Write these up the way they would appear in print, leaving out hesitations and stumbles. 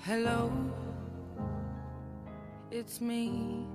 Hello, it's me.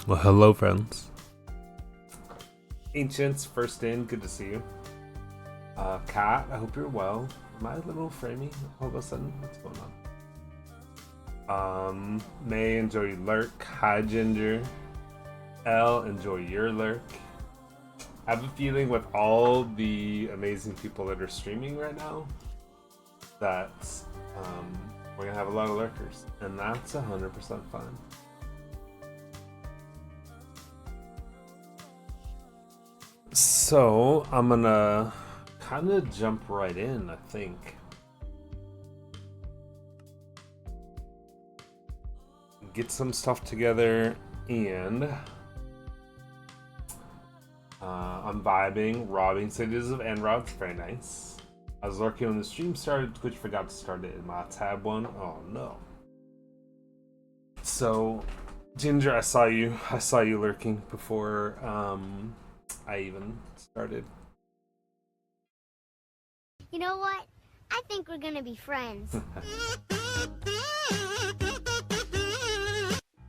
Well, hello, friends. Ancients, first in, good to see you. Kat, I hope you're well. Am I a little framey all of a sudden? What's going on? May, enjoy your lurk. Hi, Ginger. L, enjoy your lurk. I have a feeling with all the amazing people that are streaming right now that we're gonna have a lot of lurkers, and that's 100% fine. So I'm gonna kind of jump right in, I think. Get some stuff together, and I'm vibing, robbing cities of Enrod. It's very nice. I was lurking when the stream started. Twitch forgot to start it in my tab one. Oh no. So, Ginger, I saw you. I saw you lurking before I even started. You know what? I think we're gonna be friends.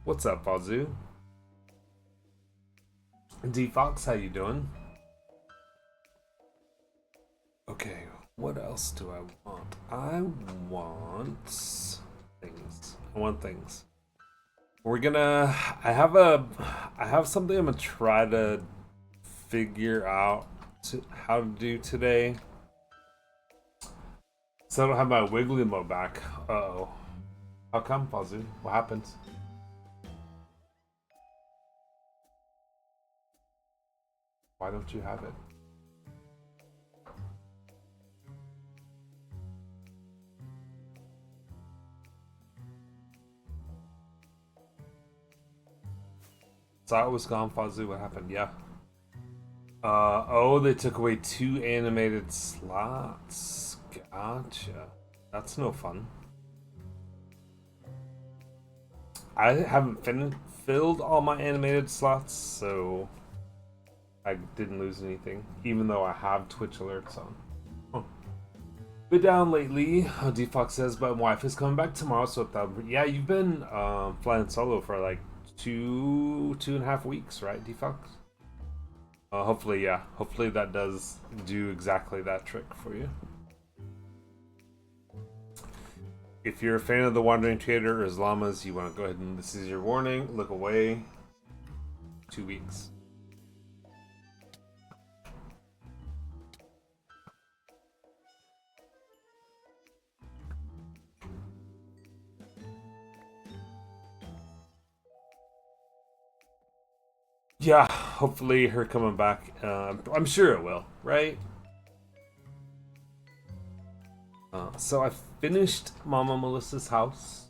What's up, Azu? D Fox, how you doing? Okay, what else do I want? I want things. I want things. We're gonna. I have something I'm gonna try to figure out how to do today. So I don't have my wiggly mode back. Uh-oh. How come, Pazu? What happens? Why don't you have it? Saw it was gone, Pazu. What happened? Yeah. Oh, they took away 2 animated slots. Gotcha. That's no fun. I haven't filled all my animated slots, so I didn't lose anything, even though I have Twitch alerts on. Huh. Been down lately. D-Fox says, but my wife is coming back tomorrow, so yeah, you've been flying solo for like 2.5 weeks, right, D-Fox? Hopefully, yeah. Hopefully that does do exactly that trick for you. If you're a fan of the Wandering Trader or Islamas, you want to go ahead and this is your warning. Look away. 2 weeks. Yeah, hopefully her coming back. I'm sure it will, right? So I finished Mama Melissa's house.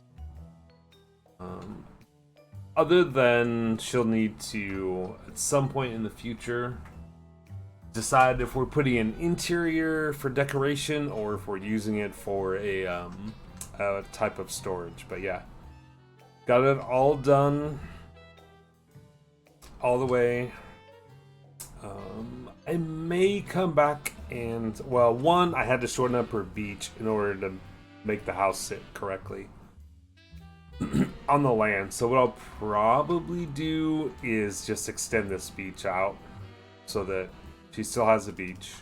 Other than she'll need to, at some point in the future, decide if we're putting an interior for decoration or if we're using it for a type of storage. But yeah, got it all done. All the way. I may come back and, well, one, I had to shorten up her beach in order to make the house sit correctly on the land. So what I'll probably do is just extend this beach out so that she still has a beach.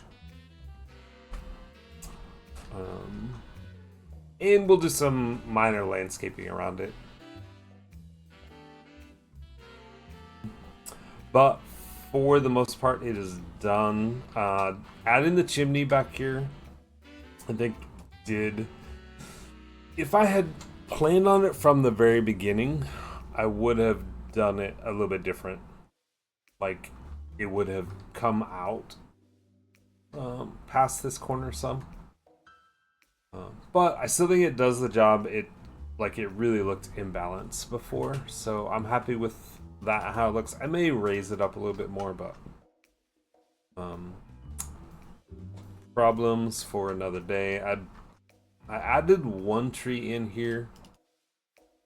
And we'll do some minor landscaping around it. But for the most part, it is done. Adding the chimney back here, I think did. If I had planned on it from the very beginning, I would have done it a little bit different. Like, it would have come out past this corner some. But I still think it does the job. It really looked imbalanced before, so I'm happy with that how it looks. I may raise it up a little bit more, but problems for another day. I added one tree in here,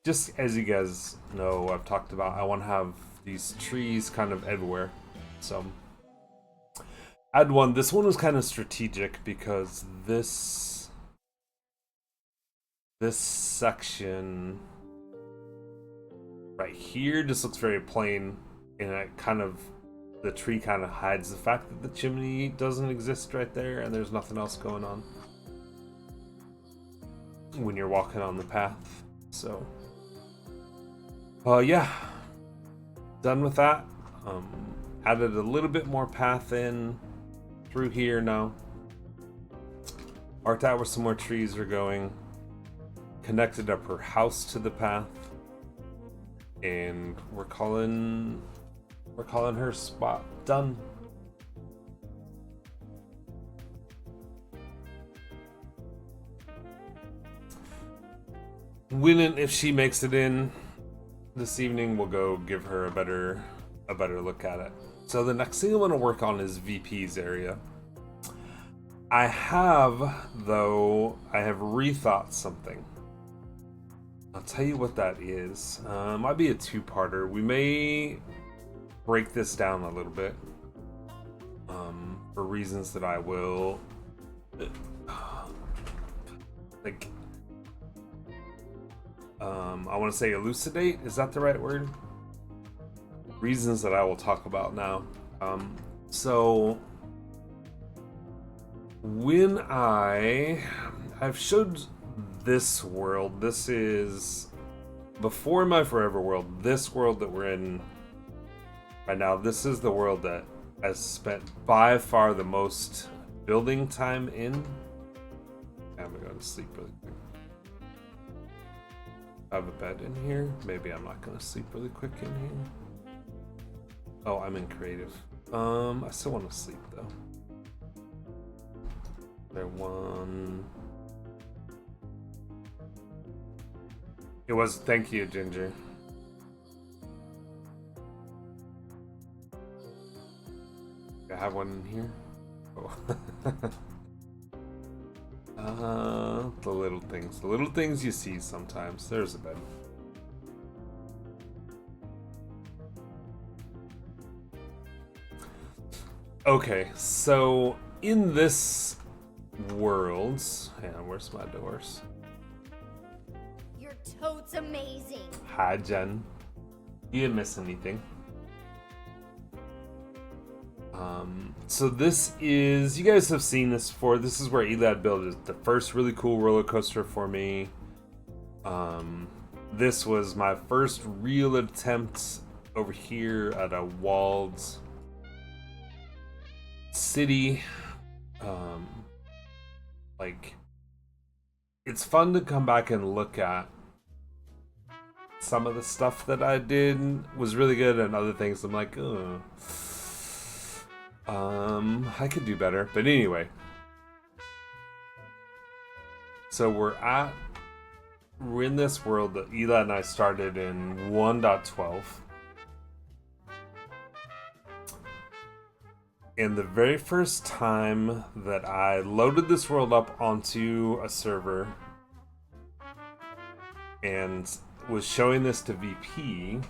just as you guys know, I've talked about. I want to have these trees kind of everywhere, so add one. This one was kind of strategic because this section right here just looks very plain, and the tree kind of hides the fact that the chimney doesn't exist right there and there's nothing else going on when you're walking on the path. So yeah, done with that. Added a little bit more path in through here now. Marked out where some more trees are going. Connected up her house to the path. And we're calling her spot done. When and if she makes it in this evening, we'll go give her a better look at it. So the next thing I want to work on is VP's area. I have rethought something. I'll tell you what that is. It might be a two-parter. We may break this down a little bit for reasons that I will I want to say elucidate. Is that the right word? Reasons that I will talk about now. So when I've showed this world. This is before my forever world. This world that we're in right now, this is the world that has spent by far the most building time in. I'm gonna go to sleep really quick. I have a bed in here. Maybe I'm not gonna sleep really quick in here. Oh, I'm in creative. I still want to sleep though. There one. It was. Thank you, Ginger. I have one in here. Oh. The little things. The little things you see sometimes. There's a bed. Okay, so in this worlds. Hang on, where's my doors? Your toad's amazing. Hi, Jen. You didn't miss anything. So this is, you guys have seen this before. This is where Elad built the first really cool roller coaster for me. This was my first real attempt over here at a walled city. Like, it's fun to come back and look at. Some of the stuff that I did was really good, and other things I'm like, oh. I could do better. But anyway. So we're in this world that Elad and I started in 1.12. And the very first time that I loaded this world up onto a server and was showing this to VP,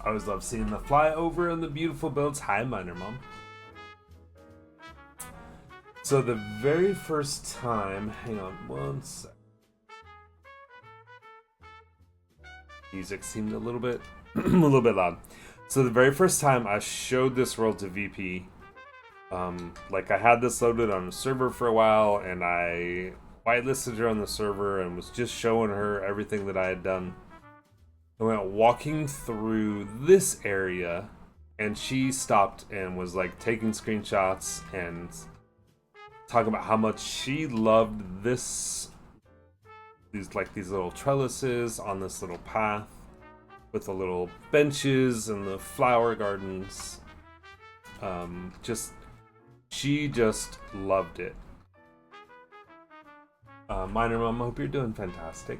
I always love seeing the flyover and the beautiful builds. Hi, Minor Mom. So the very first time, hang on one sec. Music seemed a little bit loud. So the very first time I showed this world to VP, like I had this loaded on the server for a while, and I whitelisted her on the server and was just showing her everything that I had done. I went walking through this area, and she stopped and was like taking screenshots and talking about how much she loved these little trellises on this little path with the little benches and the flower gardens. She just loved it. Minor Mom, I hope you're doing fantastic.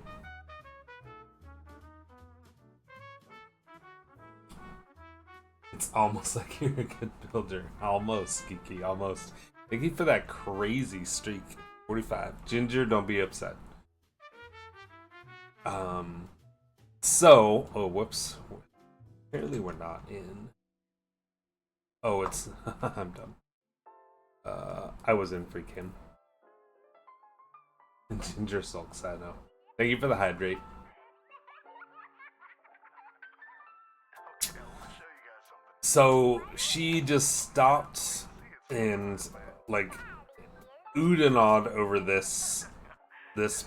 It's almost like you're a good builder. Almost, Kiki, almost. Thank you for that crazy streak. 45. Ginger, don't be upset. So, oh, whoops. Apparently we're not in. Oh, it's, I'm dumb. I was in Free Kim. Ginger sulks, I know. Thank you for the hydrate. So, she just stopped and, like, oohed and awed over this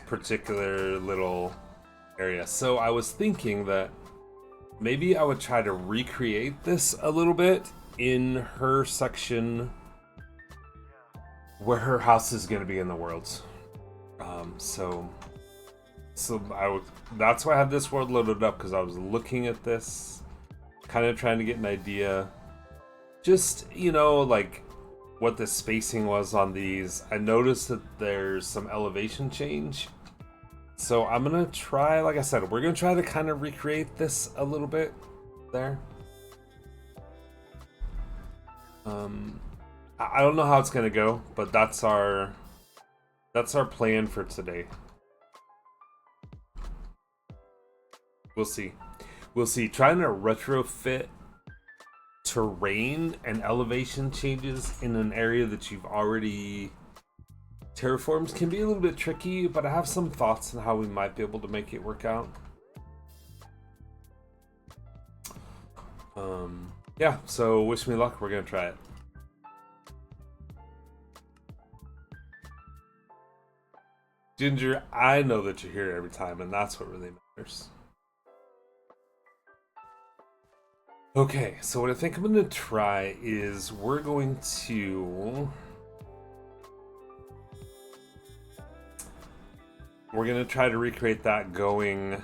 particular little area. So I was thinking that maybe I would try to recreate this a little bit in her section where her house is going to be in the world. That's why I had this world loaded up, because I was looking at this, kind of trying to get an idea, just, you know, like what the spacing was on these. I noticed that there's some elevation change. So I'm gonna try, like I said, we're gonna try to kind of recreate this a little bit there. I don't know how it's gonna go, but that's our plan for today. We'll see. Trying to retrofit terrain and elevation changes in an area that you've already terraformed can be a little bit tricky, but I have some thoughts on how we might be able to make it work out. Yeah, so wish me luck. We're gonna try it. Ginger, I know that you're here every time, and that's what really matters. Okay, so what I think I'm gonna try is we're going to try to recreate that going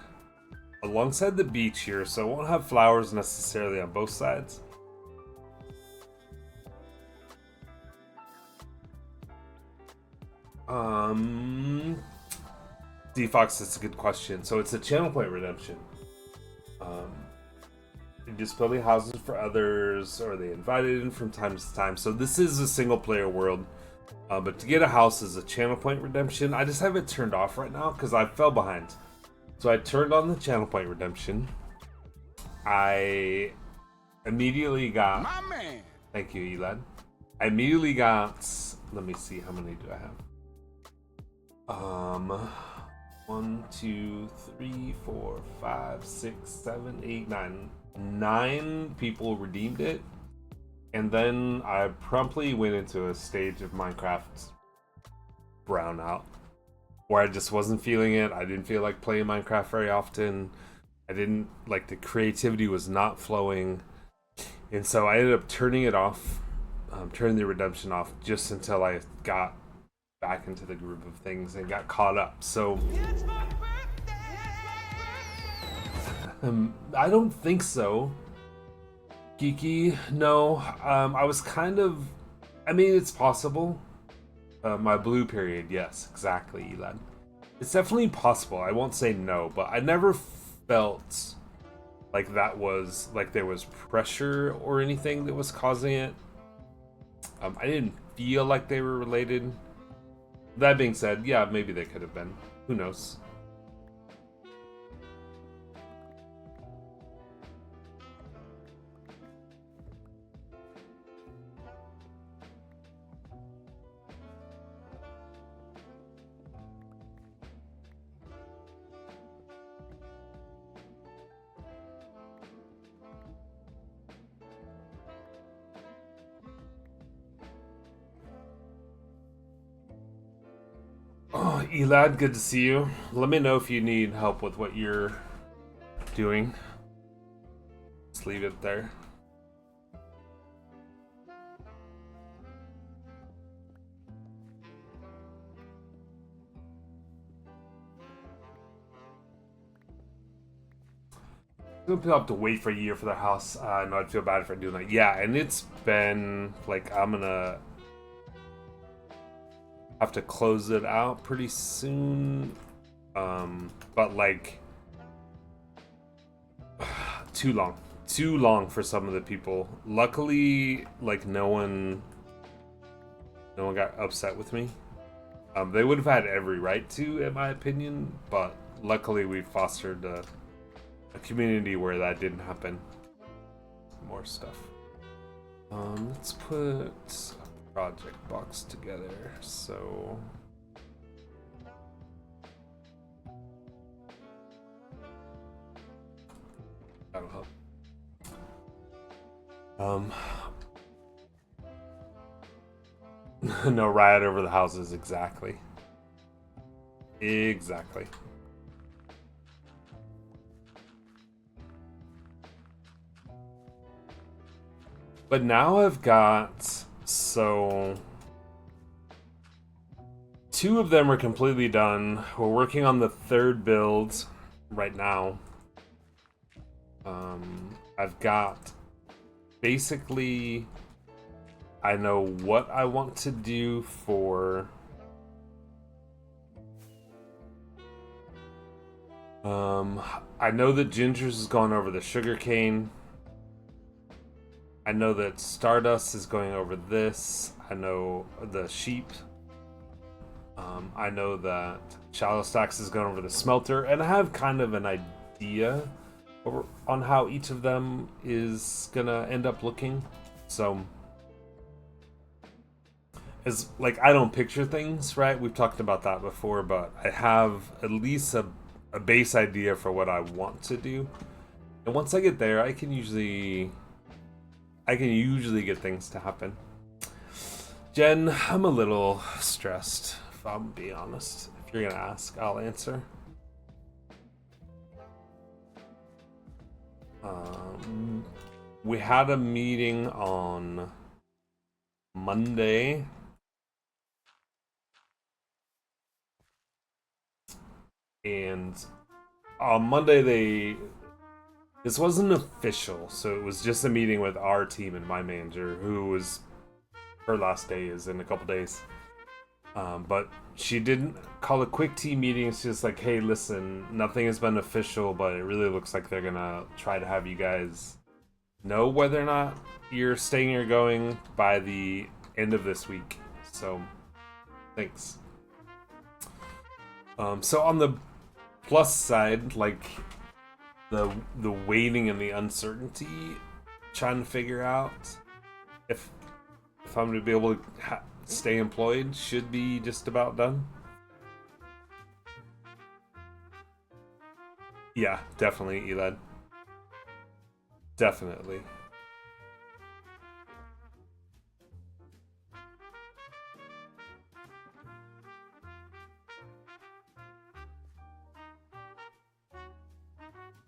alongside the beach here, so it won't have flowers necessarily on both sides. D-Fox, that's a good question. So it's a channel point redemption. You're just building houses for others, or they invited in from time to time. So this is a single player world. But to get a house is a channel point redemption. I just have it turned off right now because I fell behind. So I turned on the channel point redemption. I immediately got... My man! Thank you, Elad. I immediately got... Let me see, how many do I have? Um, 1, 2, 3, 4, 5, 6, 7, 8, 9. 9 people redeemed it, and then I promptly went into a stage of Minecraft brownout where I just wasn't feeling it. I didn't feel like playing Minecraft very often. I didn't like the creativity was not flowing, and so I ended up turning it off, turning the redemption off just until I got back into the groove of things and got caught up. So I don't think so. Geeky, no. I was kind of. I mean, it's possible. My blue period, yes, exactly, Elon. It's definitely possible. I won't say no, but I never felt like that was like there was pressure or anything that was causing it. I didn't feel like they were related. That being said, yeah, maybe they could have been. Who knows? Oh, Elad, good to see you. Let me know if you need help with what you're doing. Just leave it there. Some people have to wait for a year for their house. I know I'd feel bad if I do that. Yeah, and it's been like I'm gonna have to close it out pretty soon. But like too long for some of the people. Luckily, like no one got upset with me. They would have had every right to, in my opinion, but luckily we fostered a community where that didn't happen. More stuff. Let's put a project box together. So that'll help. No riot over the houses, exactly. Exactly. But now I've got, so 2 of them are completely done. We're working on the 3rd build right now. I've got basically, I know what I want to do for I know that Ginger's has gone over the sugarcane. I know that Stardust is going over this. I know the sheep. I know that Shallow Stacks is going over the smelter, and I have kind of an idea on how each of them is gonna end up looking. So, as like I don't picture things, right? We've talked about that before, but I have at least a base idea for what I want to do, and once I get there, I can usually get things to happen. Jen, I'm a little stressed, if I'm being honest. If you're gonna ask, I'll answer. We had a meeting on Monday. And on Monday this wasn't official, so it was just a meeting with our team and my manager, who was her last day is in a couple days. But she didn't call a quick team meeting. It's just like, hey, listen, nothing has been official, but it really looks like they're gonna try to have you guys know whether or not you're staying or going by the end of this week. So, thanks. So on the plus side, like the waiting and the uncertainty, trying to figure out if I'm going to be able to stay employed should be just about done. Yeah, definitely, Elad. Definitely.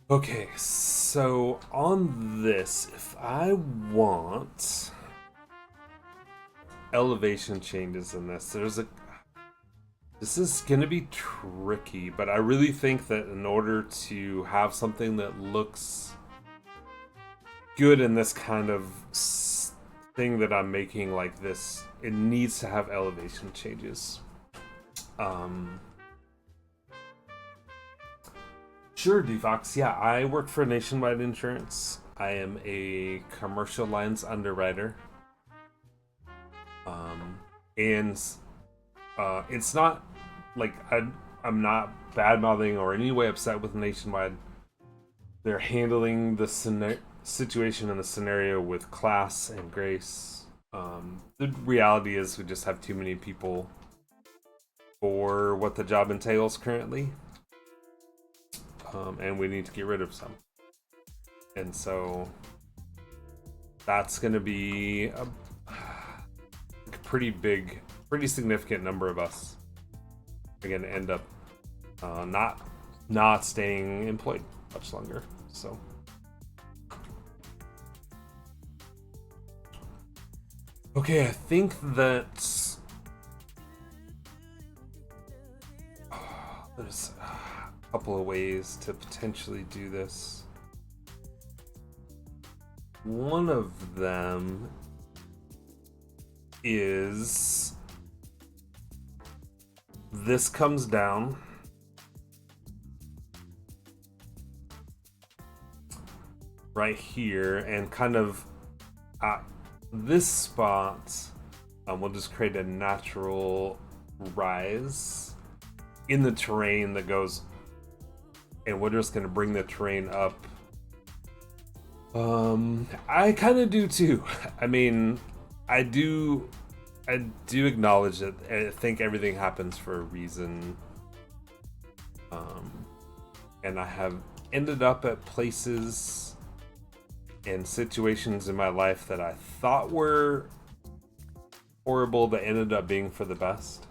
Okay, so on this, if I want elevation changes in this, this is gonna be tricky, but I really think that in order to have something that looks good in this kind of thing that I'm making like this, it needs to have elevation changes. Um, sure, Devox. Yeah, I work for Nationwide Insurance. I am a commercial lines underwriter. And it's not like I'm not bad mouthing or any way upset with Nationwide. They're handling the situation and the scenario with class and grace. The reality is we just have too many people for what the job entails currently, and we need to get rid of some. And so that's going to be a pretty big, pretty significant number of us are going to end up not staying employed much longer. So. Okay, I think that there's a couple of ways to potentially do this. One of them is this comes down right here and kind of at this spot, we'll just create a natural rise in the terrain that goes, and we're just going to bring the terrain up. I kind of do too. I mean, I do acknowledge that I think everything happens for a reason. And I have ended up at places and situations in my life that I thought were horrible that ended up being for the best.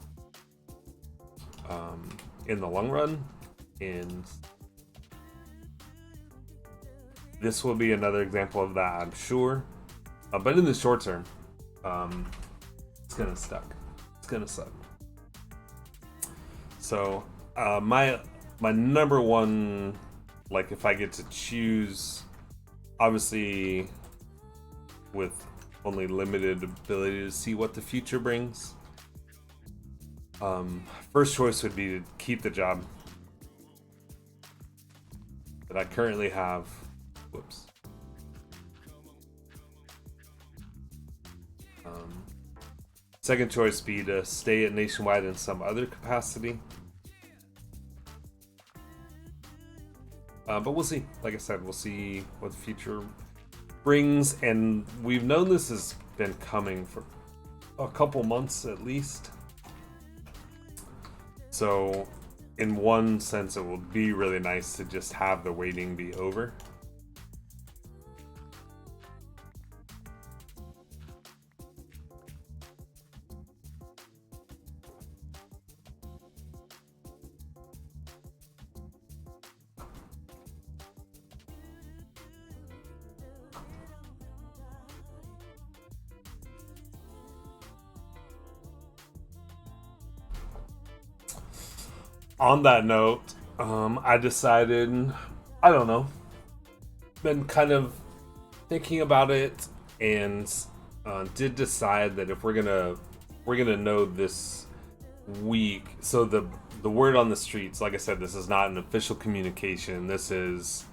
In the long run, and this will be another example of that, I'm sure. But in the short term, it's gonna suck. It's gonna suck. So my number one, like if I get to choose, obviously with only limited ability to see what the future brings, first choice would be to keep the job that I currently have. Whoops. Second choice would be to stay at Nationwide in some other capacity. But we'll see. Like I said, we'll see what the future brings. And we've known this has been coming for a couple months at least. So, in one sense, it will be really nice to just have the waiting be over. On that note, I decided, I don't know, been kind of thinking about it, and did decide that if we're gonna know this week. So the word on the streets, like I said, this is not an official communication. This is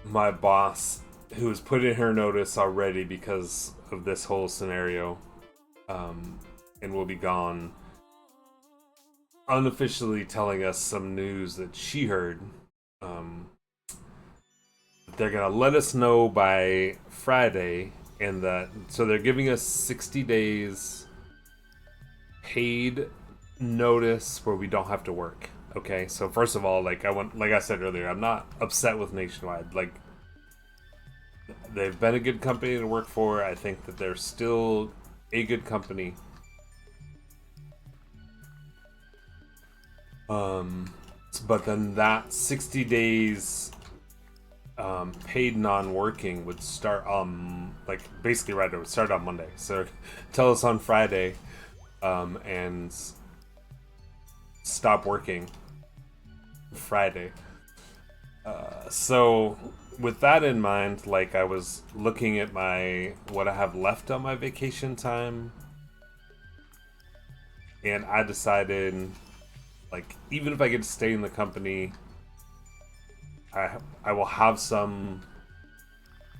my boss who has put in her notice already because of this whole scenario, and will be gone, unofficially telling us some news that she heard. They're gonna let us know by Friday, and that so they're giving us 60 days paid notice where we don't have to work. Okay, so first of all, like like I said earlier, I'm not upset with Nationwide. Like, they've been a good company to work for. I think that they're still a good company. But then that 60 days paid non-working would start like basically right, it would start on Monday. So tell us on Friday, and stop working Friday. So with that in mind, like I was looking at my what I have left on my vacation time, and I decided, like, even if I get to stay in the company, I will have some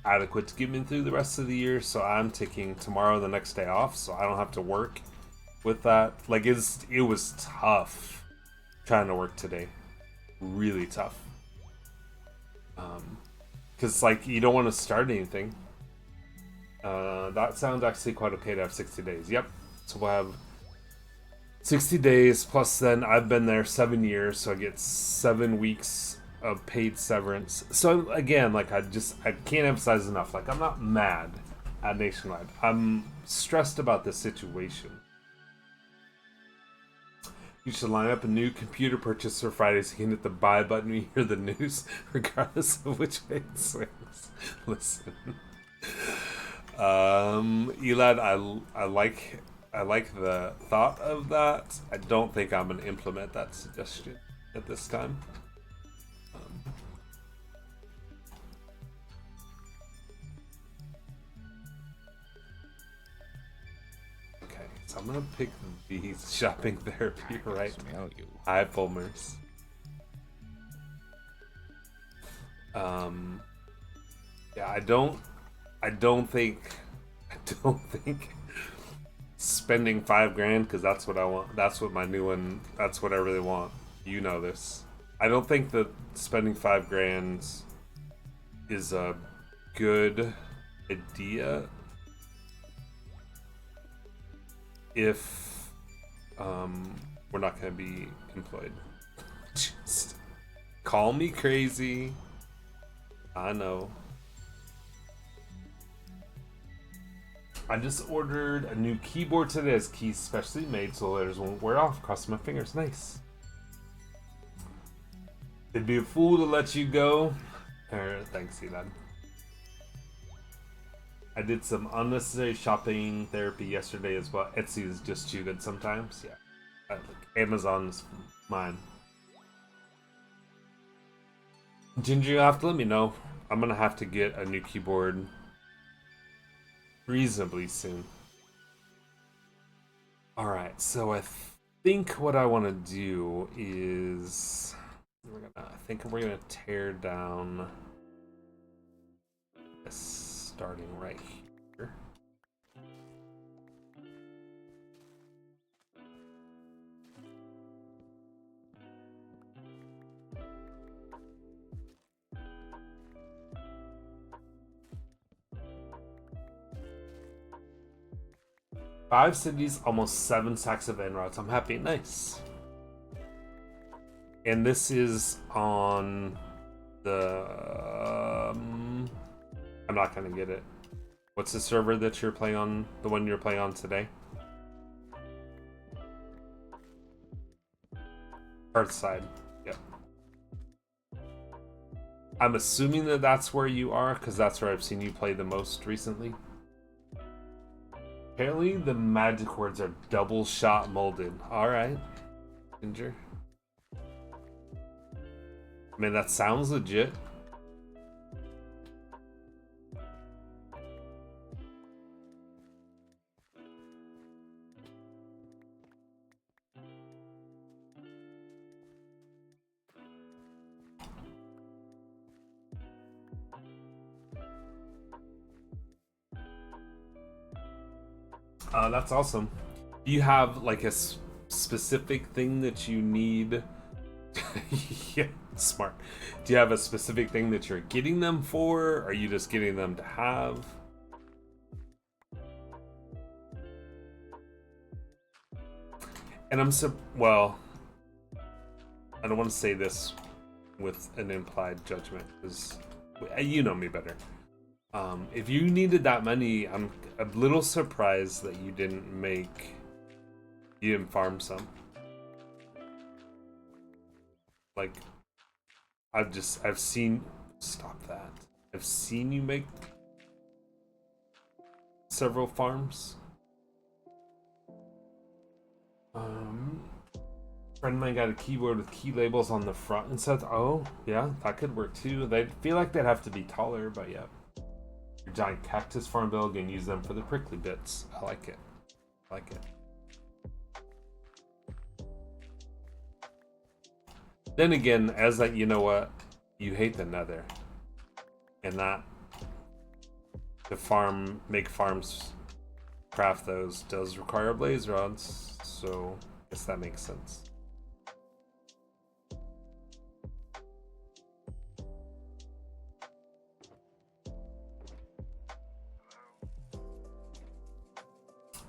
adequate to get me through the rest of the year. So I'm taking tomorrow, the next day off, so I don't have to work with that. Like, it was tough trying to work today, really tough. Because like you don't want to start anything. That sounds actually quite okay to have 60 days. Yep. So we'll have 60 days plus then I've been there 7 years, so I get 7 weeks of paid severance. So again, like I can't emphasize enough. Like, I'm not mad at Nationwide. I'm stressed about the situation. You should line up a new computer purchase for Friday so you can hit the buy button when you hear the news, regardless of which way it swings. Listen, Elad, I like the thought of that. I don't think I'm gonna implement that suggestion at this time. Okay, so I'm gonna pick the shopping therapy right now. Hi, Fulmers. Yeah, I don't think spending $5,000, because that's what I want. That's what my new one. That's what I really want. You know this. I don't think that spending $5,000 is a good idea if we're not going to be employed. Just call me crazy. I know. I just ordered a new keyboard today. As keys specially made so letters won't wear off. Cross my fingers. Nice. It'd be a fool to let you go. Thanks, Elon. I did some unnecessary shopping therapy yesterday as well. Etsy is just too good sometimes. Yeah. Amazon's mine. Ginger, you have to let me know. I'm gonna have to get a new keyboard reasonably soon. Alright, so I think what I want to do is I think we're gonna tear down this starting right here. Five cities, almost 7 stacks of end rods. I'm happy. Nice. And this is on the... I'm not gonna get it. What's the server that you're playing on? The one you're playing on today? Earthside. Yep. I'm assuming that that's where you are, because that's where I've seen you play the most recently. Apparently the magic words are double shot molded. Alright. Ginger. I mean, that sounds legit. That's awesome. Do you have like a specific thing that you need? Yeah, smart. Do you have a specific thing that you're getting them for? Or are you just getting them to have? And well, I don't want to say this with an implied judgment, because you know me better. If you needed that money, I'm a little surprised that you didn't farm some. Like, I've seen, stop that. I've seen you make several farms. Friend of mine got a keyboard with key labels on the front and said, oh, yeah, that could work too. They feel like they'd have to be taller, but yeah. Your giant cactus farm build and use them for the prickly bits. I like it. I like it. Then again, as that, you know what? You hate the nether. And that make farms, craft those does require blaze rods, so I guess that makes sense.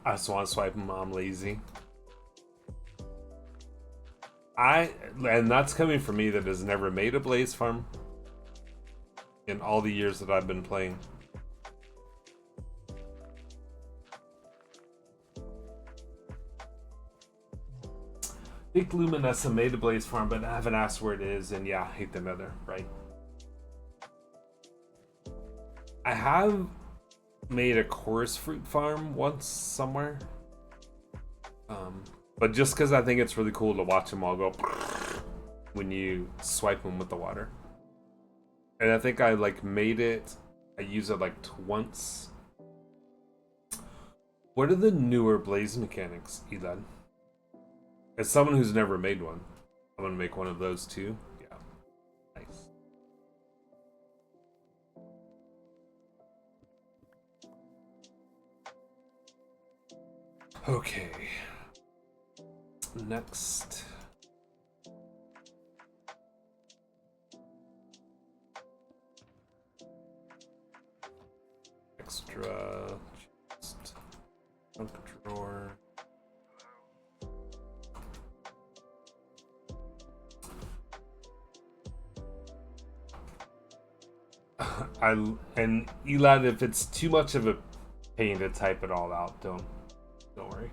I just want to swipe them. I'm lazy. And that's coming from me that has never made a blaze farm in all the years that I've been playing. I think Luminessa made a blaze farm, but I haven't asked where it is, and yeah, I hate the nether, right? I have made a chorus fruit farm once somewhere. But just because I think it's really cool to watch them all go when you swipe them with the water. And I think I made it, I used it once. What are the newer blaze mechanics, Elon? As someone who's never made one, I'm gonna make one of those too. Yeah, nice. Okay. Next. Extra chest. Junk drawer. And Elad, if it's too much of a pain to type it all out, don't worry.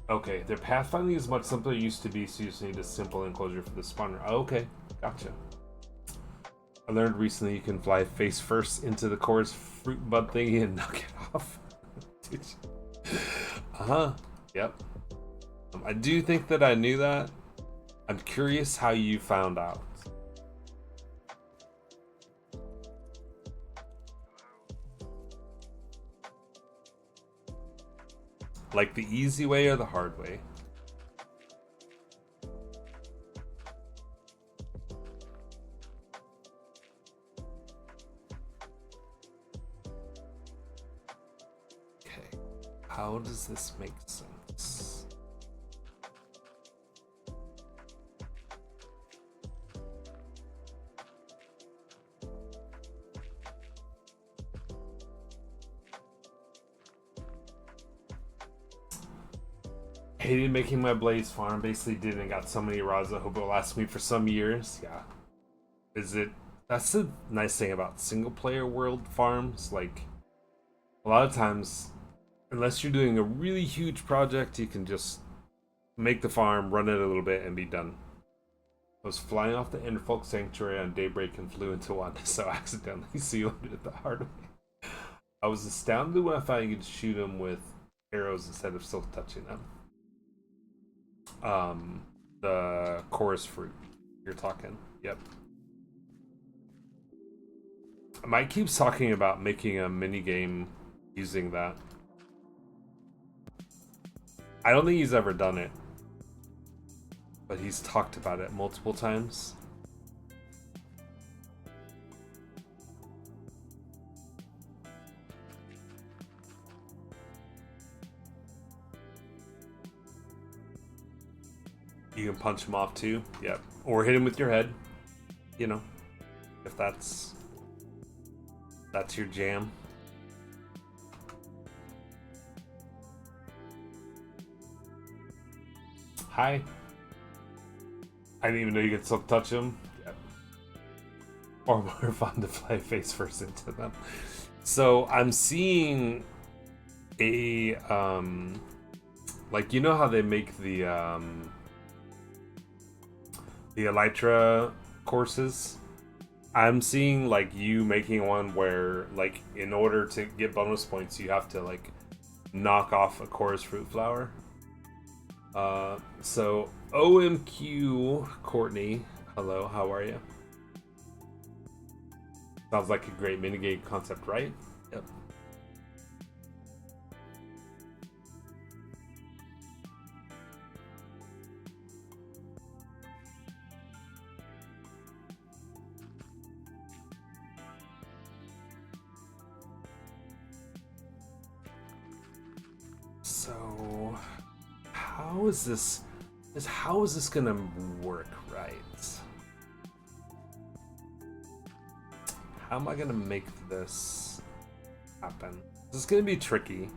Okay, their pathfinding is much simpler than it used to be, so you just need a simple enclosure for the spawner. Oh, okay, gotcha. I learned recently you can fly face first into the core's fruit bud thingy and knock it off. Yep. I do think that I knew that. I'm curious how you found out. Like the easy way or the hard way? Okay, how does this make sense? Hated making my blaze farm. Basically did and got so many rods I hope it'll last me for some years. Yeah. That's the nice thing about single player world farms. Like, a lot of times, unless you're doing a really huge project, you can just make the farm, run it a little bit, and be done. I was flying off the Enderfolk Sanctuary on daybreak and flew into one, so accidentally sealed it the hard way. I was astounded when I found you could shoot them with arrows instead of still touching them. The chorus fruit you're talking. Yep. Mike keeps talking about making a mini game using that. I don't think he's ever done it, but he's talked about it multiple times. You can punch him off too. Yep. Or hit him with your head. You know, if that's your jam. Hi. I didn't even know you could still touch them. Yep. Or more fun to fly face first into them. So I'm seeing a like, you know how they make the Elytra courses? I'm seeing like you making one where like in order to get bonus points you have to like knock off a chorus fruit flower. So OMQ Courtney, hello, how are you? Sounds like a great minigame concept, right? Yep. So how is this gonna work right? How am I gonna make this happen? This is gonna be tricky.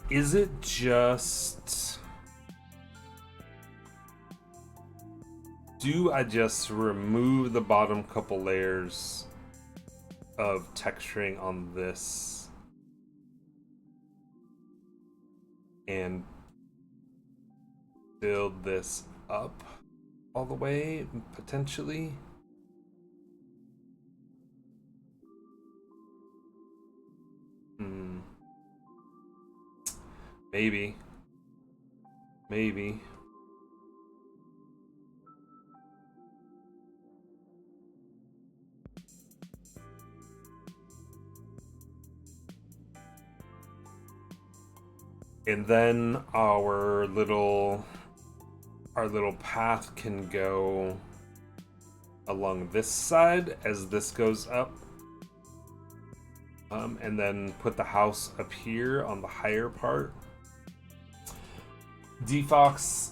Is it just... Do I just remove the bottom couple layers of texturing on this and build this up all the way, potentially? Maybe. Maybe. And then our little path can go along this side as this goes up. And then put the house up here on the higher part. D-Fox,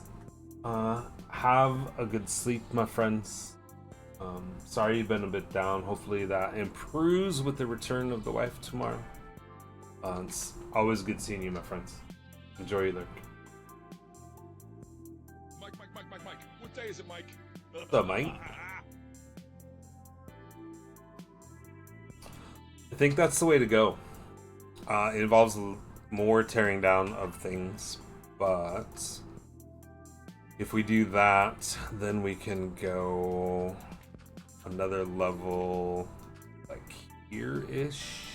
have a good sleep, my friends. Sorry you've been a bit down. Hopefully that improves with the return of the wife tomorrow. It's always good seeing you, my friends. Enjoy your lurk. Mike. What day is it, Mike? What's up, Mike? I think that's the way to go. It involves more tearing down of things, but if we do that, then we can go another level like here-ish.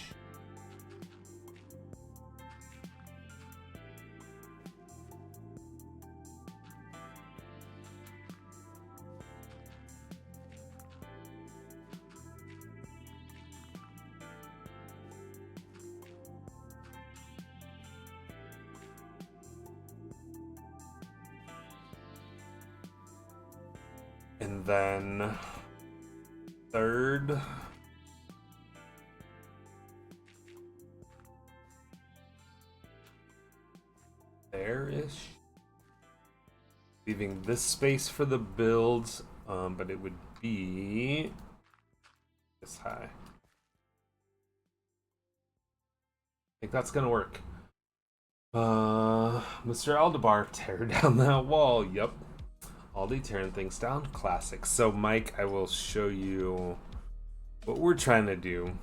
And then third, there-ish. Leaving this space for the build, but it would be this high. I think that's gonna work. Mr. Aldebar, tear down that wall. Yup. Aldi tearing things down. Classic. So, Mike, I will show you what we're trying to do.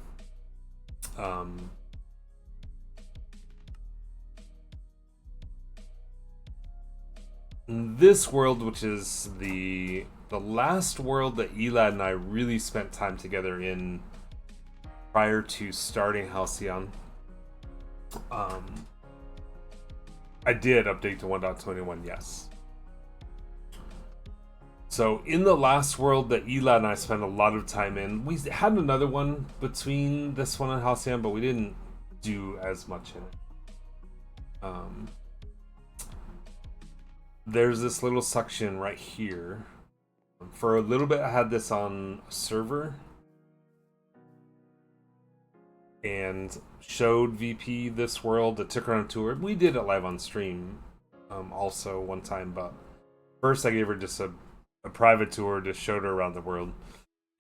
In this world, which is the last world that Elad and I really spent time together in prior to starting Halcyon. I did update to 1.21, yes. So in the last world that Elad and I spent a lot of time in, we had another one between this one and Halcyon, but we didn't do as much in it. There's this little section right here. For a little bit I had this on a server and showed VP this world. It took her on a tour. We did it live on stream also one time, but first I gave her just a private tour, just showed her around the world.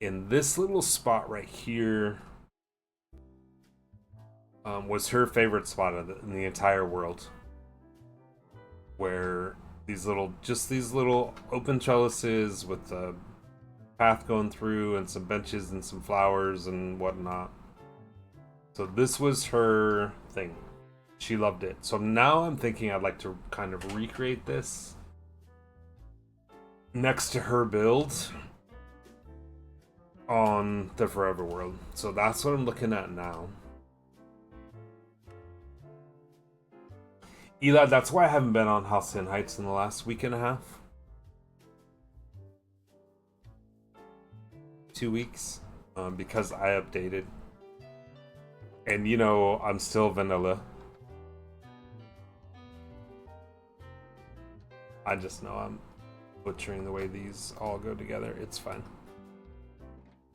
In this little spot right here was her favorite spot in the entire world, where these little open trellises with the path going through and some benches and some flowers and whatnot. So this was her thing. She loved it. So now I'm thinking I'd like to kind of recreate this next to her build on the Forever World. So that's what I'm looking at now. Eli, that's why I haven't been on Halcyon Heights in the last week and a half. 2 weeks. Because I updated. And you know, I'm still vanilla. I just know I'm butchering the way these all go together. It's fine.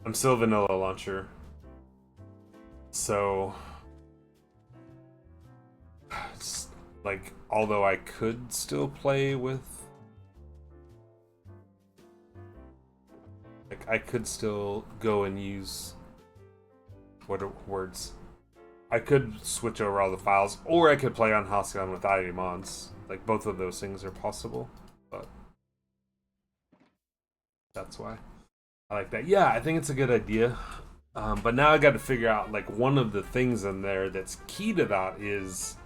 I'm still vanilla launcher. So, like, although I could still play with, like, I could still go and use, what are words? I could switch over all the files, or I could play on Halcyon without any mods. Like, both of those things are possible, but that's why I like that. Yeah, I think it's a good idea. But now I got to figure out, like, one of the things in there that's key to that is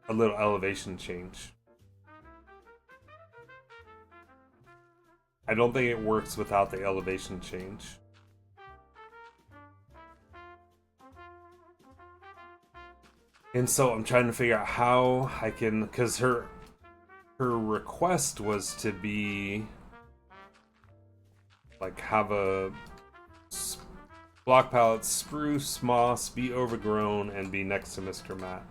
a little elevation change. I don't think it works without the elevation change. And so I'm trying to figure out how I can, because her request was to be like, have a block palette, spruce, moss, be overgrown, and be next to Mr. Matt.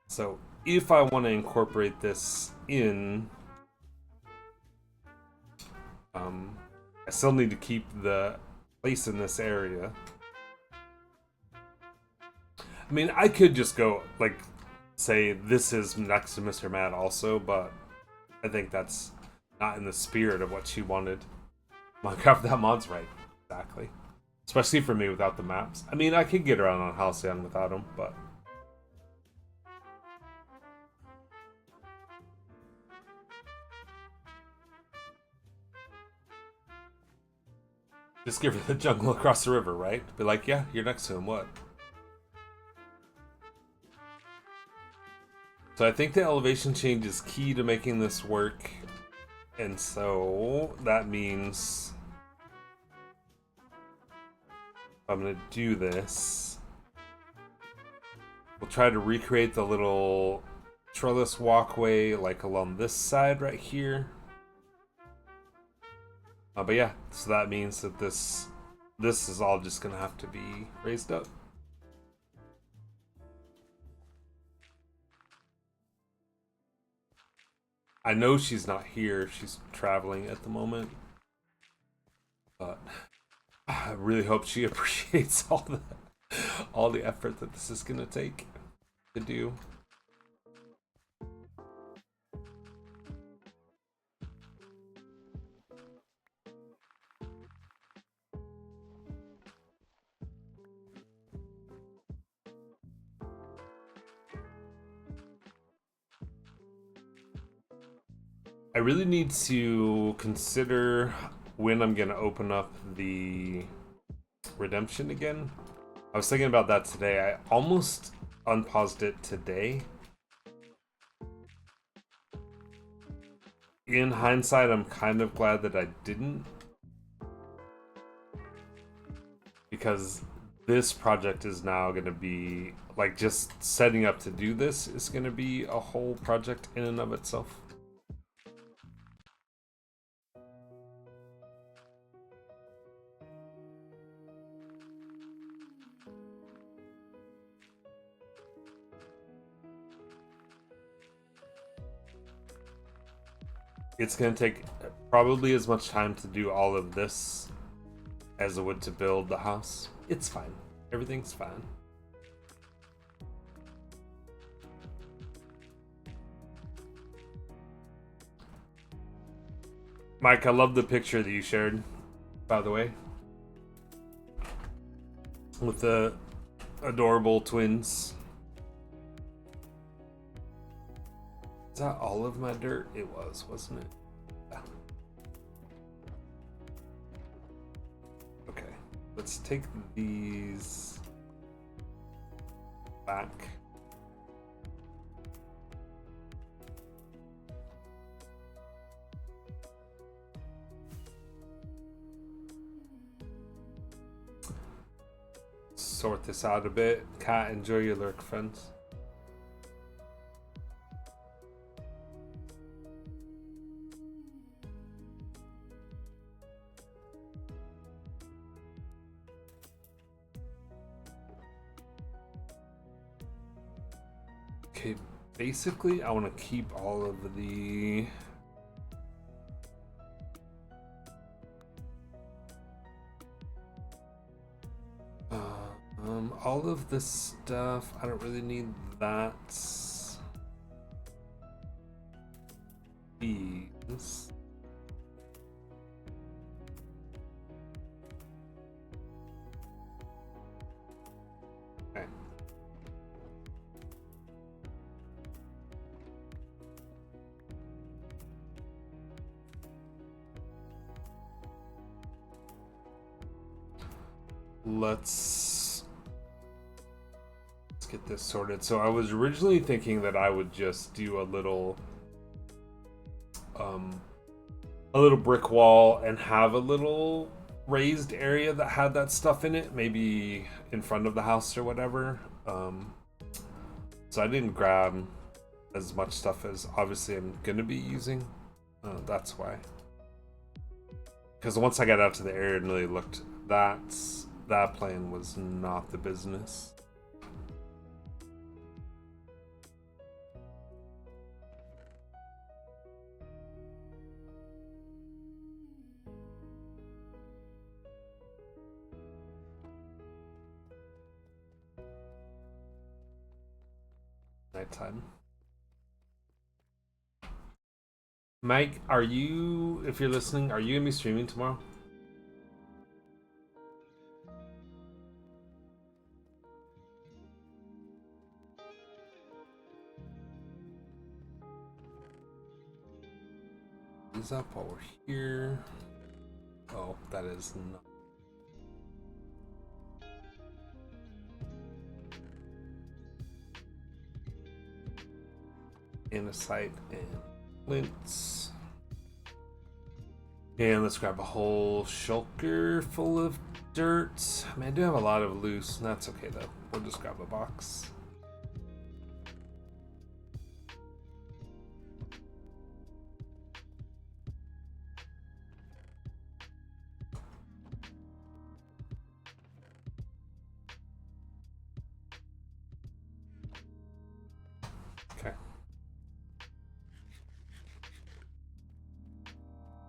So if I want to incorporate this in, I still need to keep the place in this area. I mean, I could just go, like, say this is next to Mr. Matt also, but I think that's not in the spirit of what she wanted. Minecraft, that mod's right. Exactly. Especially for me without the maps. I mean, I could get around on Halcyon without them, but... just give her the jungle across the river, right? Be like, yeah, you're next to him, what? So I think the elevation change is key to making this work. And so that means I'm going to do this. We'll try to recreate the little trellis walkway like along this side right here. But yeah, so that means that this is all just going to have to be raised up. I know she's not here. She's traveling at the moment. But I really hope she appreciates all the effort that this is going to take to do. I really need to consider when I'm gonna open up the redemption again. I was thinking about that today. I almost unpaused it today. In hindsight, I'm kind of glad that I didn't, because this project is now gonna be, like, just setting up to do this is gonna be a whole project in and of itself. It's going to take probably as much time to do all of this as it would to build the house. It's fine. Everything's fine. Mike, I love the picture that you shared, by the way, with the adorable twins. that all of my dirt? It was, wasn't it? Yeah. Okay, let's take these back. Sort this out a bit. Cat, enjoy your lurk, friends. Okay, basically I want to keep all of the all of this stuff. I don't really need that. These. Okay. Let's get this sorted. So I was originally thinking that I would just do a little brick wall and have a little raised area that had that stuff in it, maybe in front of the house or whatever. So I didn't grab as much stuff as obviously I'm gonna be using. That's why. Because once I got out to the area and really looked, that plan was not the business. Nighttime. Mike, are you, if you're listening, are you gonna be streaming tomorrow? Is up while we're here? Oh, that is not. Andesite and flints. And let's grab a whole shulker full of dirt. I mean, I do have a lot of loose, and that's okay though. We'll just grab a box. Okay.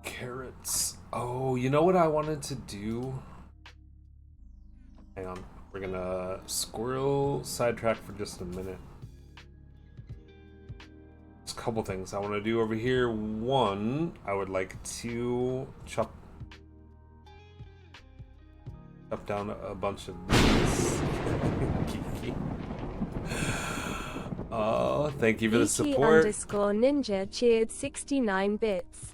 Carrots. Oh, you know what I wanted to do? Hang on. We're gonna squirrel sidetrack for just a minute. There's a couple things I want to do over here. One, I would like to chop down a bunch of these. Oh, thank you for the support. _ninja cheered 69 bits.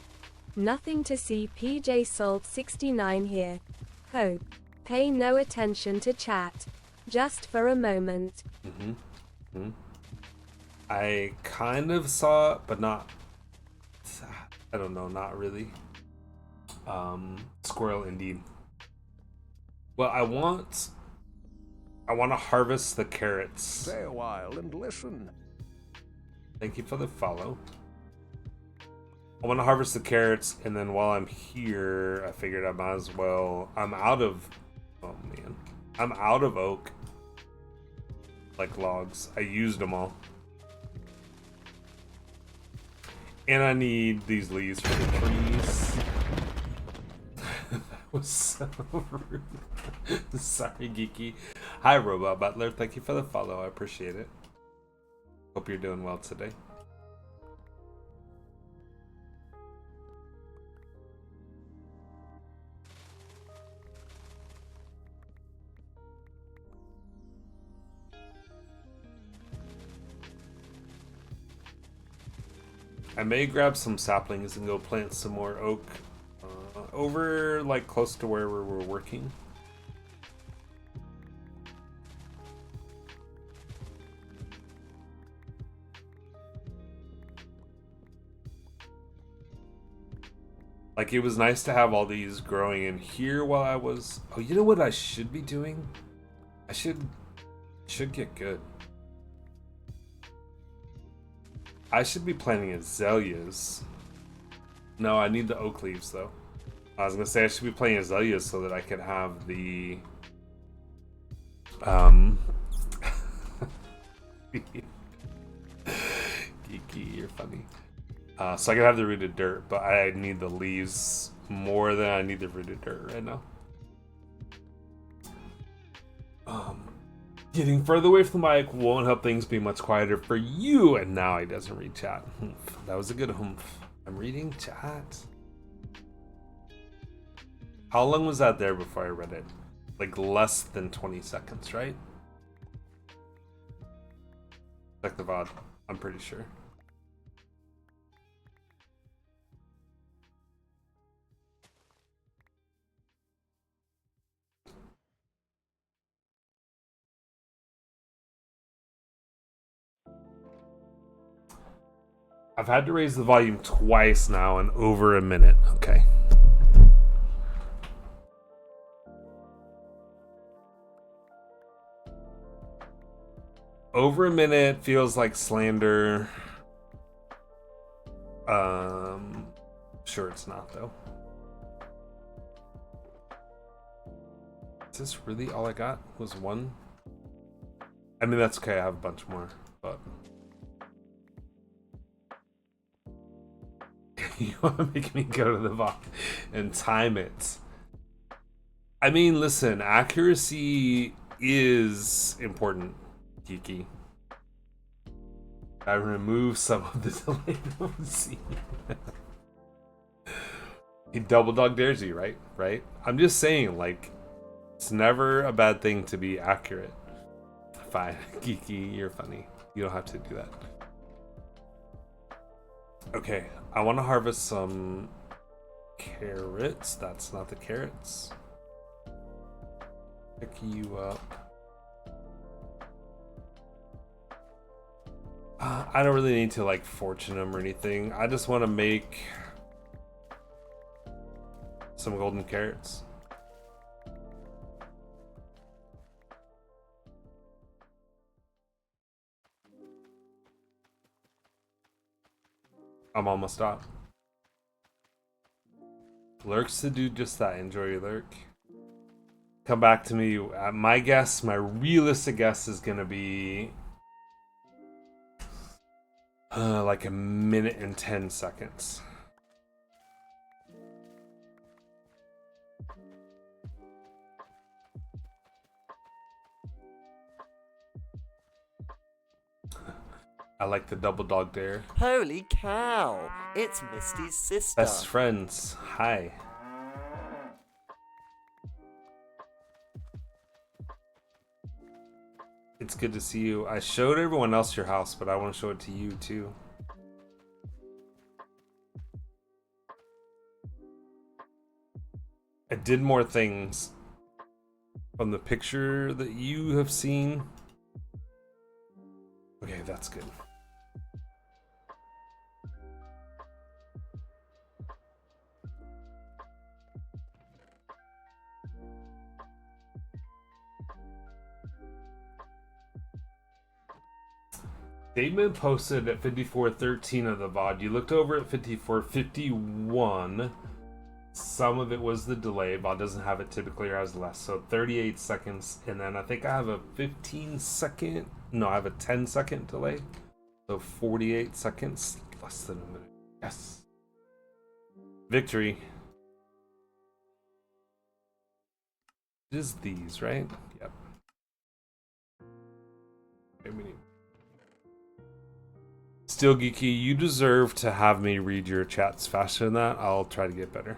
Nothing to see PJ Salt 69 here. Hope. Pay no attention to chat. Just for a moment. I kind of saw it, but not. I don't know, not really. Squirrel indeed. Well, I want to harvest the carrots. Stay a while and listen. Thank you for the follow. I want to harvest the carrots, and then while I'm here, I figured I might as well. I'm out of. Oh man, I'm out of oak. Like logs, I used them all, and I need these leaves for the trees. That was so rude. Sorry, Geeky. Hi, Robot Butler. Thank you for the follow. I appreciate it. Hope you're doing well today. I may grab some saplings and go plant some more oak over like close to where we were working. Like, it was nice to have all these growing in here while I was... Oh, you know what I should be doing? I should get good. I should be planting azaleas. No, I need the oak leaves, though. I was gonna say I should be planting azaleas so that I could have the... Geeky, you're funny. So I can have the rooted dirt, but I need the leaves more than I need the rooted dirt right now. Getting further away from the mic won't help things be much quieter for you, and now he doesn't read chat. Humph. That was a good humph. I'm reading chat. How long was that there before I read it? Like less than 20 seconds, right? Check the VOD. I'm pretty sure. I've had to raise the volume twice now in over a minute. Okay. Over a minute feels like slander. Sure it's not though. Is this really all I got? Was one? I mean, that's okay. I have a bunch more, but... You want to make me go to the VOD and time it. I mean, listen, accuracy is important, Geeky. I remove some of the delay. He double dog dares you, right? Right? I'm just saying, like, it's never a bad thing to be accurate. Fine, Geeky, you're funny. You don't have to do that. Okay, I want to harvest some carrots. That's not the carrots. Pick you up. I don't really need to like fortune them or anything. I just want to make some golden carrots. I'm almost up. Lurks to do just that. Enjoy your lurk. Come back to me. My guess, my realistic guess is gonna be like a minute and 10 seconds. I like the double dog dare. Holy cow! It's Misty's sister. Best friends. Hi. It's good to see you. I showed everyone else your house, but I want to show it to you too. I did more things from the picture that you have seen. Okay, that's good. Statement posted at 54:13 of the VOD. You looked over at 54:51. Some of it was the delay. VOD doesn't have it typically, or has less. So 38 seconds. And then I think I have a 15 second. No, I have a 10-second delay. So 48 seconds. Less than a minute. Yes. Victory. It is these, right? Yep. Okay, we need... Still Geeky, you deserve to have me read your chats faster than that. I'll try to get better.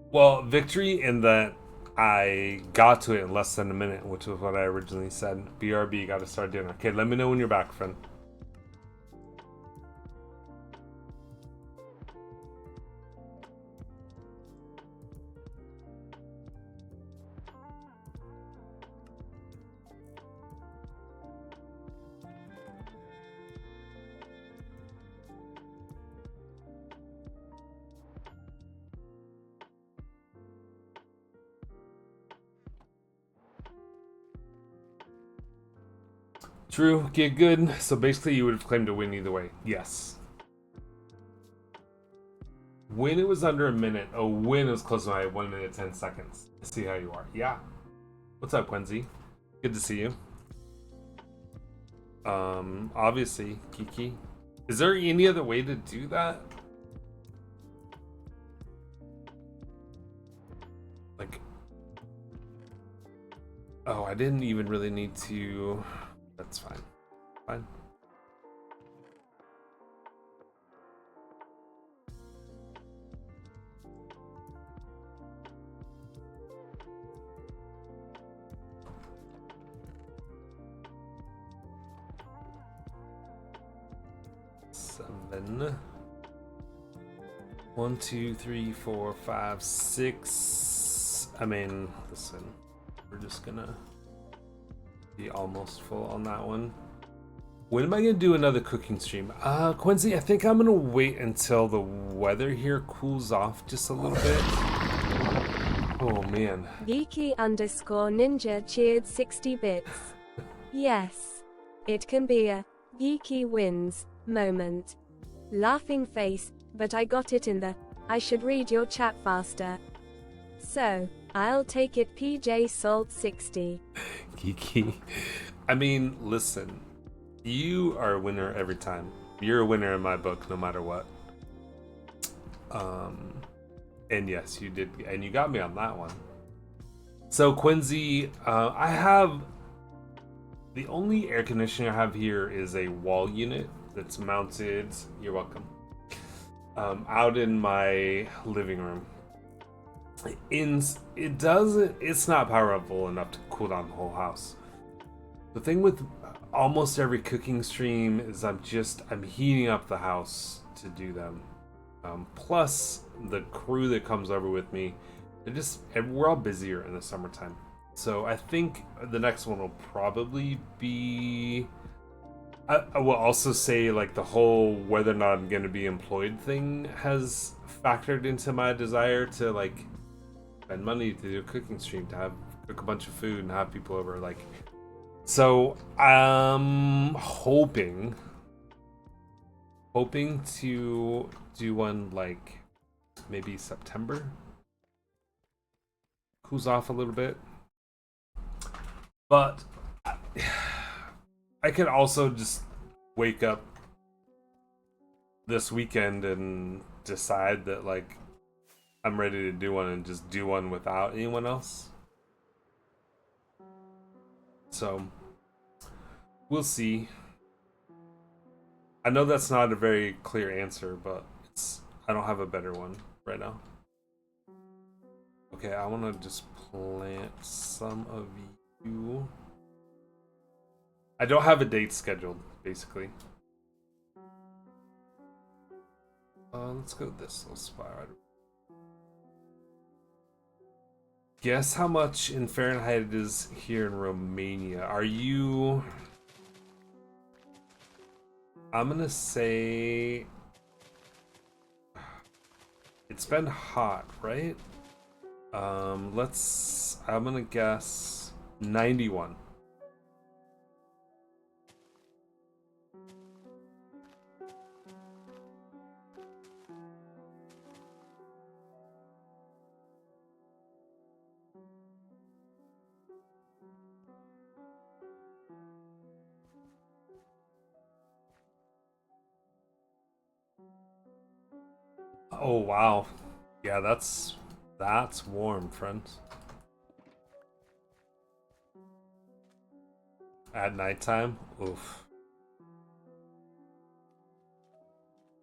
Well, victory in that I got to it in less than a minute, which was what I originally said. BRB, got to start dinner. Okay, let me know when you're back, friend. True, get good. So basically, you would have claimed to win either way. Yes. When it was under a minute, when it was close to my 1 minute 10 seconds. See how you are. Yeah. What's up, Quincy? Good to see you. Obviously, Kiki. Is there any other way to do that? Like, oh, I didn't even really need to. That's fine. Fine. Seven. 1, 2, 3, 4, 5, 6. I mean, listen, we're just gonna be almost full on that one. When am I gonna do another cooking stream? Quincy, I think I'm gonna wait until the weather here cools off just a little bit. Oh man. Geeky_ninja cheered 60 bits. Yes. It can be a geeky wins moment. Laughing face, but I got it in the I should read your chat faster. So, I'll take it PJ Salt 60. Geeky. I mean, listen. You are a winner every time. You're a winner in my book, no matter what. And yes, you did, and you got me on that one. So Quincy, I have the only air conditioner I have here is a wall unit that's mounted. You're welcome. Out in my living room. It's not powerful enough to cool down the whole house. The thing with almost every cooking stream is I'm heating up the house to do them. Plus the crew that comes over with me, we're all busier in the summertime. So I think the next one will probably be, I will also say, like, the whole whether or not I'm going to be employed thing has factored into my desire to, like, spend money to do a cooking stream, to cook a bunch of food and have people over. Like, so I'm hoping to do one like maybe September. Cools off a little bit. But I could also just wake up this weekend and decide that, like, I'm ready to do one and just do one without anyone else. So we'll see. I know that's not a very clear answer, but I don't have a better one right now. Okay, I want to just plant some of you. I don't have a date scheduled, basically. Let's go this little spot right. Guess how much in Fahrenheit it is here in Romania. Are you... I'm gonna say... It's been hot, right? I'm gonna guess 91. Oh wow. Yeah, that's warm, friends. At nighttime? Oof.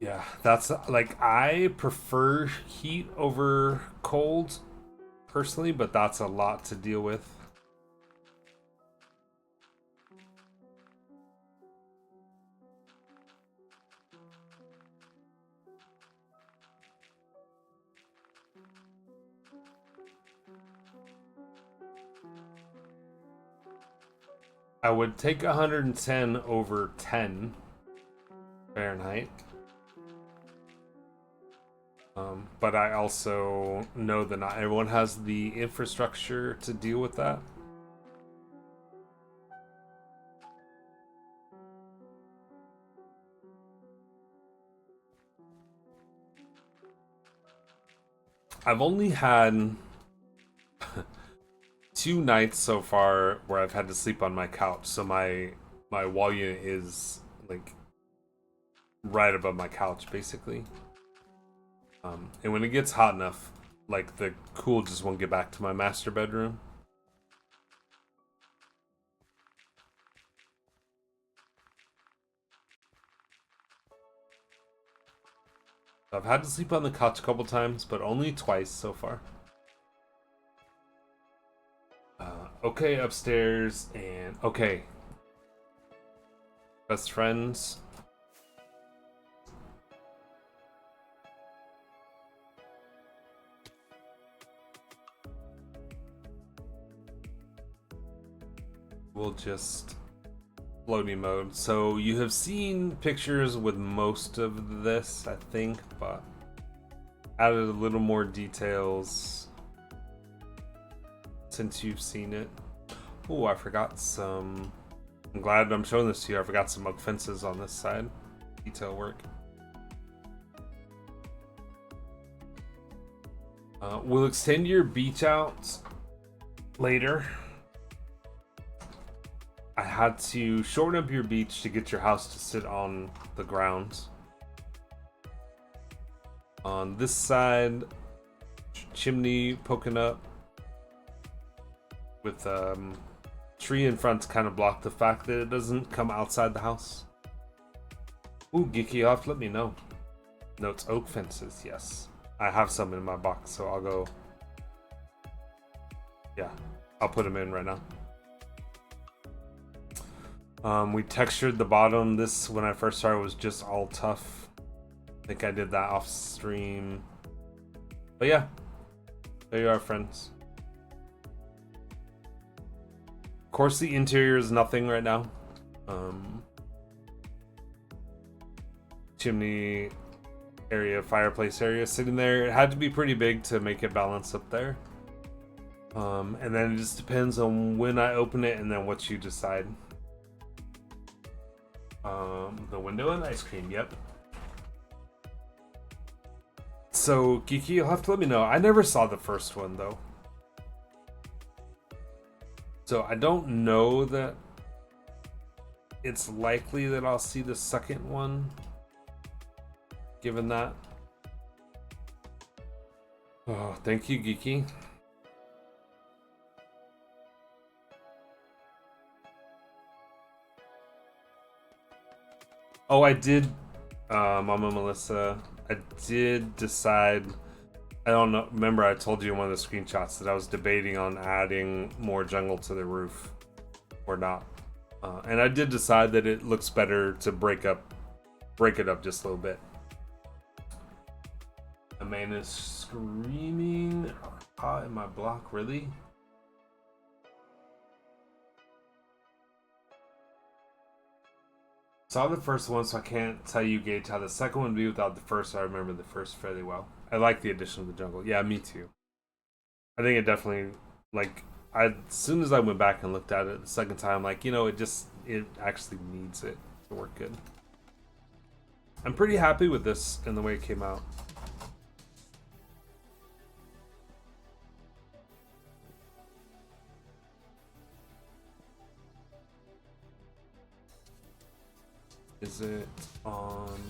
Yeah, that's like, I prefer heat over cold. personally, but that's a lot to deal with. I would take 110 over 10 Fahrenheit. But I also know that not everyone has the infrastructure to deal with that. I've only had 2 nights so far where I've had to sleep on my couch, so my wall unit is like right above my couch, basically. And when it gets hot enough, like the cool just won't get back to my master bedroom. I've had to sleep on the couch a couple times, but only twice so far. Okay, upstairs, and okay. Best friends. We'll just floating mode. So you have seen pictures with most of this, I think, but added a little more details since you've seen it. Oh, I forgot some. I'm glad I'm showing this to you. I forgot some mug fences on this side. Detail work. We'll extend your beach out later. I had to shorten up your beach to get your house to sit on the ground. On this side, chimney poking up with tree in front to kind of block the fact that it doesn't come outside the house. Ooh, Geeky, you'll have to let me know. No, it's oak fences, yes. I have some in my box, so I'll go. Yeah, I'll put them in right now. We textured the bottom. This, when I first started, was just all tough. I think I did that off stream. But yeah, there you are, friends. Of course, the interior is nothing right now. Chimney area, fireplace area sitting there. It had to be pretty big to make it balance up there. And then it just depends on when I open it and then what you decide. The window and ice cream, yep. So, Geeky, you'll have to let me know. I never saw the first one, though. So, I don't know that it's likely that I'll see the second one, given that. Oh, thank you, Geeky. Oh, I did, Mama Melissa, I did decide, I don't know, remember I told you in one of the screenshots that I was debating on adding more jungle to the roof or not. And I did decide that it looks better to break it up just a little bit. Amanda's screaming in my block, really? Saw the first one, so I can't tell you, Gage, how the second one would be without the first. I remember the first fairly well. I like the addition of the jungle. Yeah, me too. I think it definitely, like, as soon as I went back and looked at it the second time, like, you know, it actually needs it to work good. I'm pretty happy with this and the way it came out. Is it on?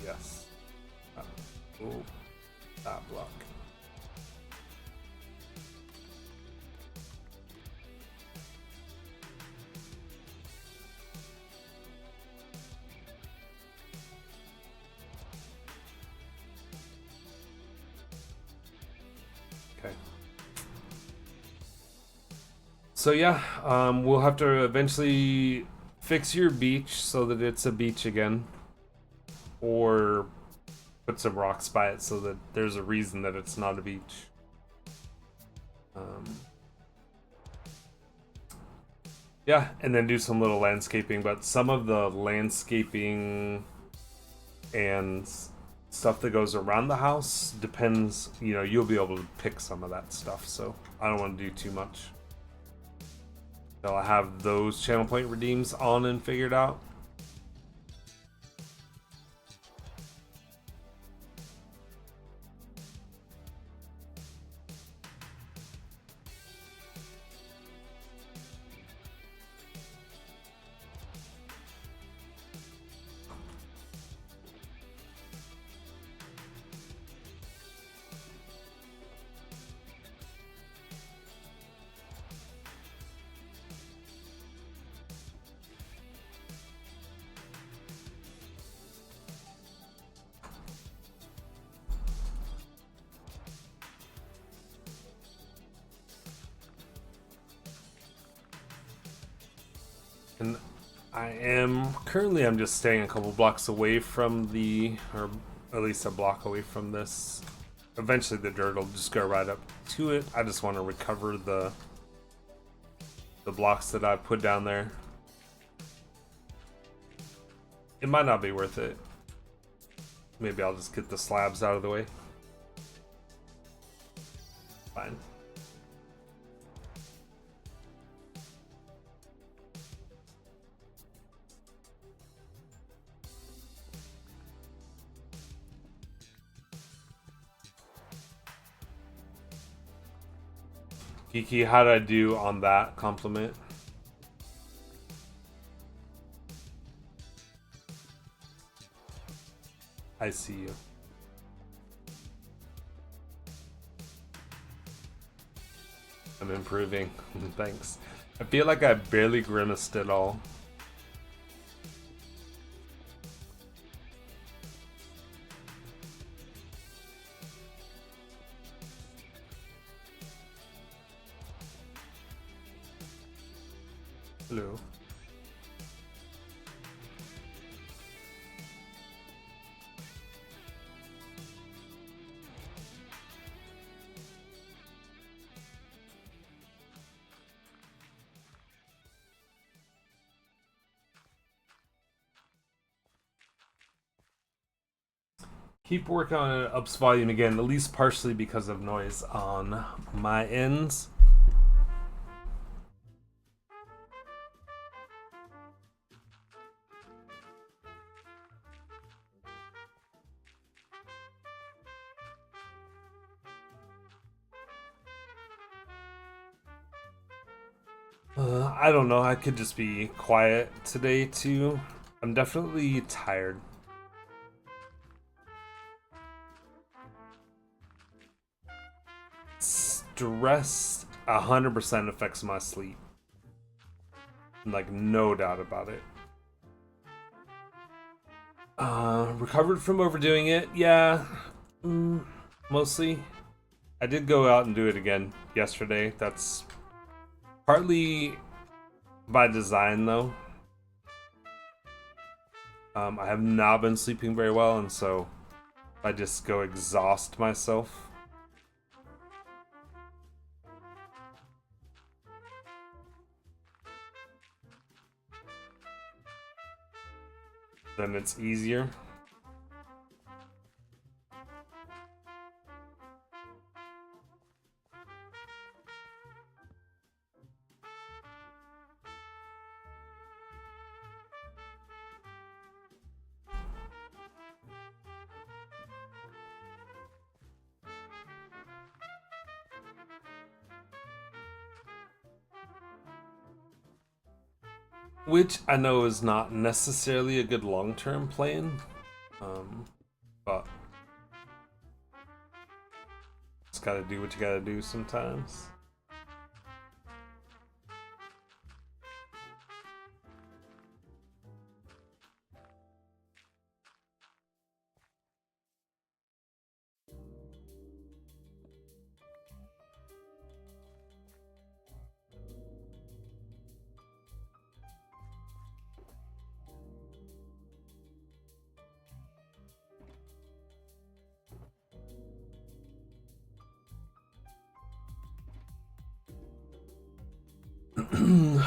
Yes. Oh, that block. Okay. So yeah, we'll have to eventually fix your beach so that it's a beach again, or put some rocks by it so that there's a reason that it's not a beach. Yeah, and then do some little landscaping, but some of the landscaping and stuff that goes around the house depends, you'll be able to pick some of that stuff, so I don't want to do too much. So I have those channel point redeems on and figured out. And I'm just staying a couple blocks away from or at least a block away from this. Eventually the dirt will just go right up to it. I just want to recover the blocks that I put down there. It might not be worth it. Maybe I'll just get the slabs out of the way. Fine. Kiki, how'd I do on that compliment? I see you. I'm improving. Thanks. I feel like I barely grimaced at all. Hello. Keep working on it, ups volume again, at least partially because of noise on my ends. I don't know, I could just be quiet today too. I'm definitely tired. Stress 100% affects my sleep. Like, no doubt about it. Recovered from overdoing it? Yeah. Mostly. I did go out and do it again yesterday. That's partly by design, though. I have not been sleeping very well, and so I just go exhaust myself. Then it's easier. Which I know is not necessarily a good long-term plan, but just gotta do what you gotta do sometimes.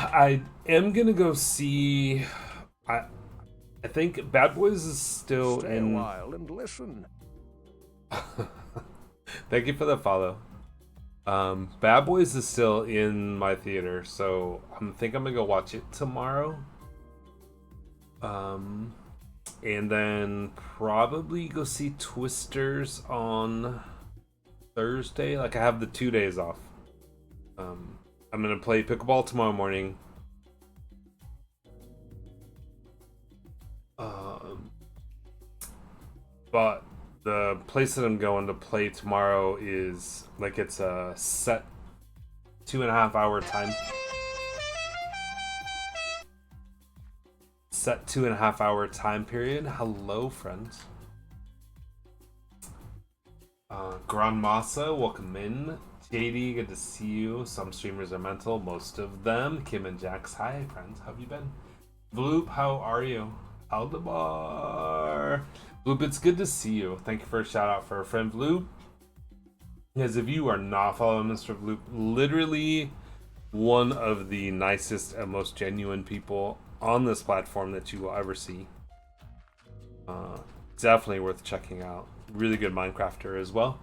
I am gonna go see. I I think Bad Boys is still Stay in. a while and listen. Thank you for the follow. Bad Boys is still in my theater, so I think I'm gonna go watch it tomorrow. And then probably go see Twisters on Thursday. Like I have the 2 days off. I'm gonna play pickleball tomorrow morning. But the place that I'm going to play tomorrow is like it's a set 2.5 hour time. Set 2.5 hour time period. Hello, friends. Grand Masa, welcome in. JD, good to see you. Some streamers are mental, most of them. Kim and Jax, hi friends, how have you been? Bloop, how are you? Aldebar. Bloop, it's good to see you. Thank you for a shout out for our friend Bloop. Because if you are not following Mr. Bloop, literally one of the nicest and most genuine people on this platform that you will ever see. Definitely worth checking out. Really good Minecrafter as well.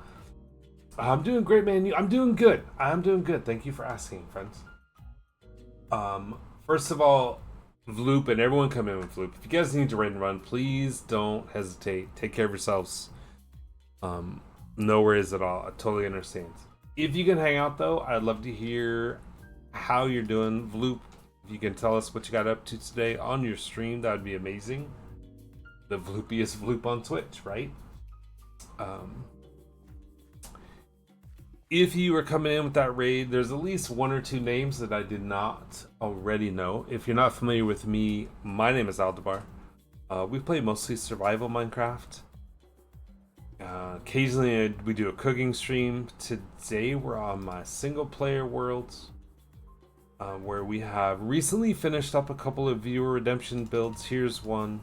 I'm doing great, man. I'm doing good. I'm doing good. Thank you for asking, friends. First of all, Vloop and everyone come in with Vloop. If you guys need to raid and run, please don't hesitate. Take care of yourselves. No worries at all. I totally understand. If you can hang out though, I'd love to hear how you're doing, Vloop. If you can tell us what you got up to today on your stream, that would be amazing. The Vloopiest Vloop on Twitch, right? If you are coming in with that raid, there's at least one or two names that I did not already know. If you're not familiar with me, my name is Aldebar. We play mostly survival Minecraft. Occasionally we do a cooking stream. Today we're on my single player worlds, where we have recently finished up a couple of viewer redemption builds. Here's one.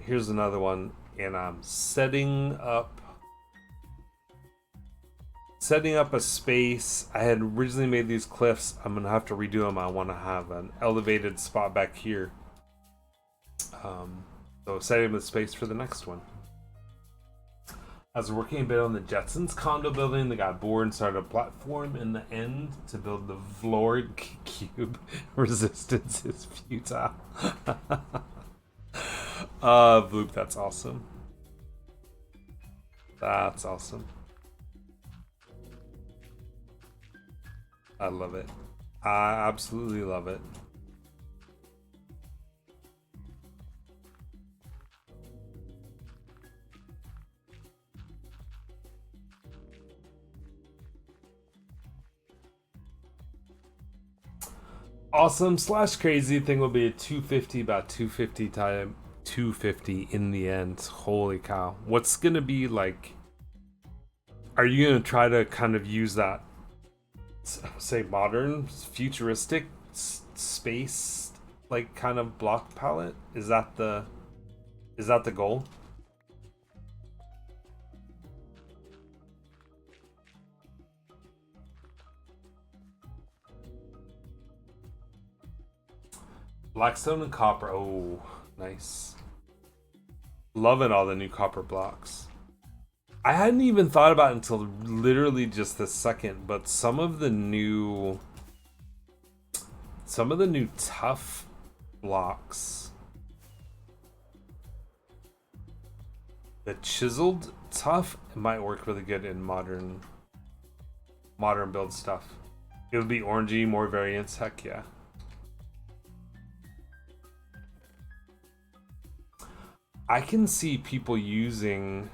Here's another one. And I'm setting up a space. I had originally made these cliffs. I'm gonna have to redo them. I want to have an elevated spot back here. So setting up the space for the next one. I was working a bit on the Jetsons condo building. They got bored and started a platform in the end to build the Vlord cube. Resistance is futile. Bloop, that's awesome. That's awesome. I love it. I absolutely love it. Awesome / crazy thing will be a 250, about 250 time 250 in the end. Holy cow. What's gonna be like? Are you gonna try to kind of use that, say, modern futuristic space like kind of block palette? Is that the goal? Blackstone and copper. Oh, nice. Loving all the new copper blocks. I hadn't even thought about it until literally just this second, but some of the new tough blocks, the chiseled tough, it might work really good in modern build stuff. It would be orangey, more variants. Heck yeah. I can see people using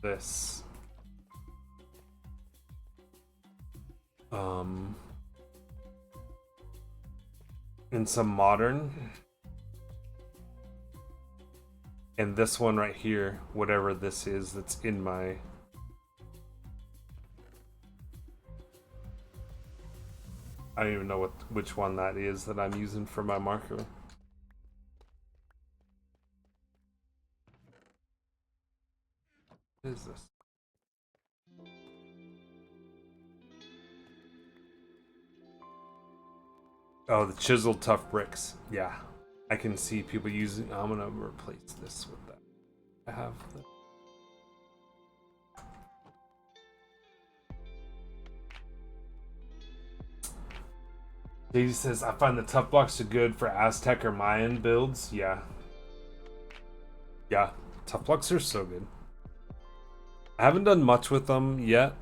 this in some modern, and this one right here, whatever this is that's in my, I don't even know which one that is that I'm using for my marker. What is this? Oh, the chiseled tough bricks. Yeah. I can see people using... I'm gonna replace this with that. I have... Daisy says, I find the tough blocks are good for Aztec or Mayan builds. Yeah. Yeah. Tough blocks are so good. I haven't done much with them yet.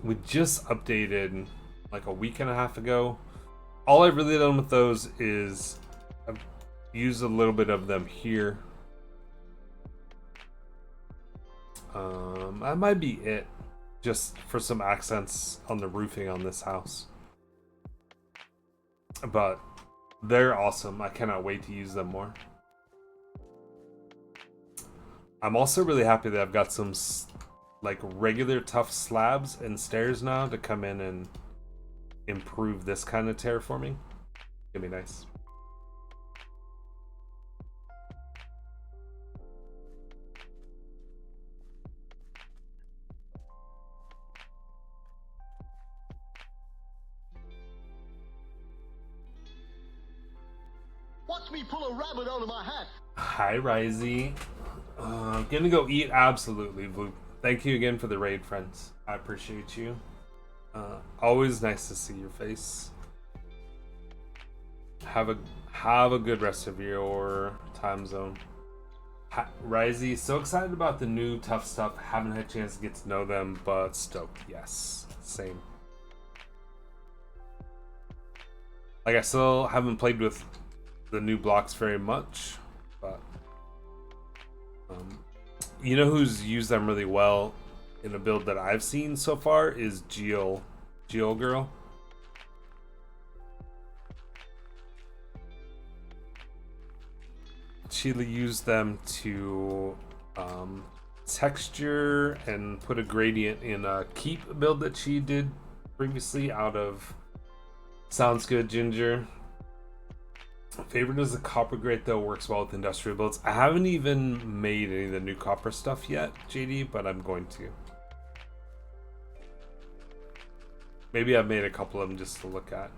We just updated like a week and a half ago. All I've really done with those is I've used a little bit of them here. That might be it. Just for some accents on the roofing on this house. But they're awesome. I cannot wait to use them more. I'm also really happy that I've got some like regular tough slabs and stairs now to come in and improve this kind of terraforming. Gonna be nice. Watch me pull a rabbit out of my hat. Hi, Risey. Gonna go eat. Absolutely, Blue. Thank you again for the raid, friends. I appreciate you. Always nice to see your face. Have a good rest of your time zone. Risey, so excited about the new tough stuff. Haven't had a chance to get to know them, but stoked. Yes, same. Like I still haven't played with the new blocks very much, but you know who's used them really well in a build that I've seen so far is Geo Girl. She used them to texture and put a gradient in a keep build that she did previously out of Sounds Good Ginger. Favorite is the copper grate though, works well with industrial builds. I haven't even made any of the new copper stuff yet, JD, but I'm going to. Maybe I've made a couple of them just to look at.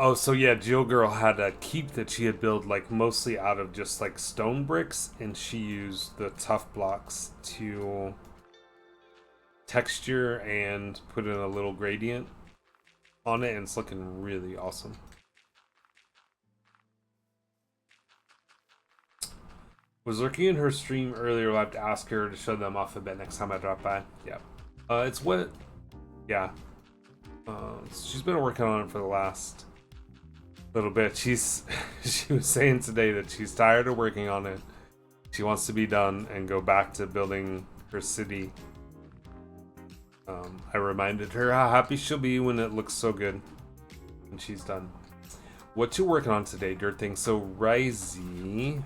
Oh, so yeah, Jill Girl had a keep that she had built like mostly out of just like stone bricks, and she used the tough blocks to texture and put in a little gradient on it, and it's looking really awesome. Was lurking in her stream earlier. I'll have to ask her to show them off a bit next time I drop by. Yeah. It's what... Yeah. She's been working on it for the last little bit. She was saying today that she's tired of working on it. She wants to be done and go back to building her city. I reminded her how happy she'll be when it looks so good and she's done. What you working on today, Dirt Thing? So Risey,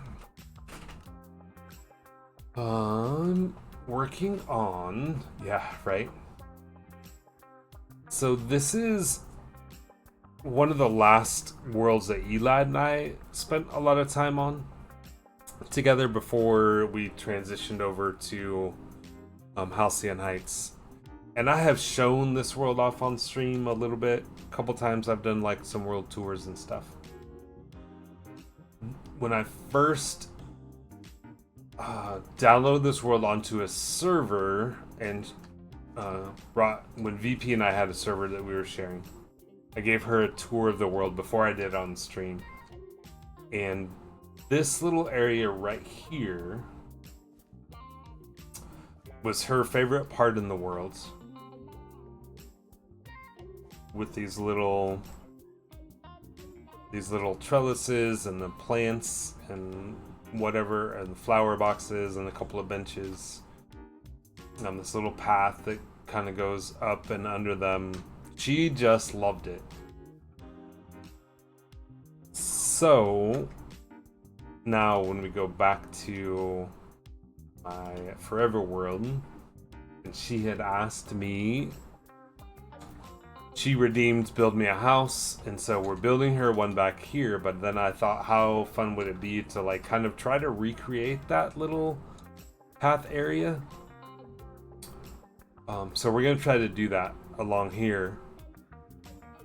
working on, yeah, right. So this is one of the last worlds that Elad and I spent a lot of time on together before we transitioned over to Halcyon Heights. And I have shown this world off on stream a little bit. A couple times I've done like some world tours and stuff. When I first downloaded this world onto a server and when VP and I had a server that we were sharing, I gave her a tour of the world before I did on stream. And this little area right here was her favorite part in the world. With these little trellises and the plants and whatever, and the flower boxes and a couple of benches. This little path that kind of goes up and under them. She just loved it. So now when we go back to my Forever World, and she had asked me she redeemed Build Me a House, and so we're building her one back here, but then I thought how fun would it be to like kind of try to recreate that little path area. So we're gonna try to do that along here.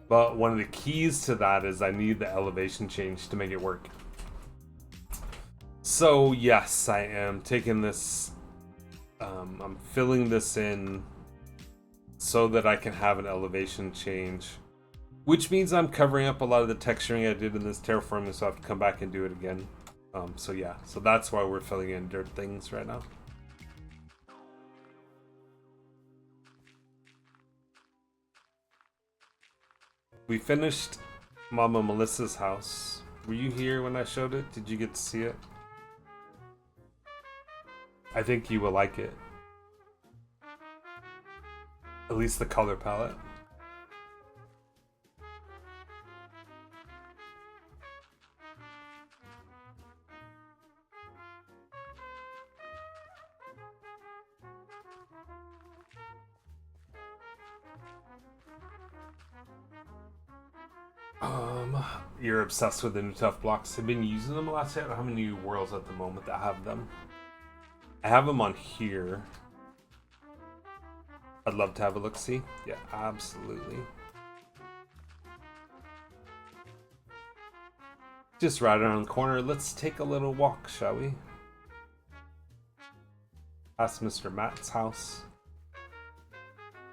But one of the keys to that is I need the elevation change to make it work. So yes, I am taking this, I'm filling this in so that I can have an elevation change, which means I'm covering up a lot of the texturing I did in this terraforming, so I have to come back and do it again. So yeah, so that's why we're filling in dirt things right now. We finished Mama Melissa's house. Were you here when I showed it? Did you get to see it? I think you will like it. At least the color palette. You're obsessed with the new tough blocks. I've been using them a lot. I don't have any worlds at the moment that have them. I have them on here. I'd love to have a look-see. Yeah, absolutely. Just right around the corner. Let's take a little walk, shall we? Past Mr. Matt's house.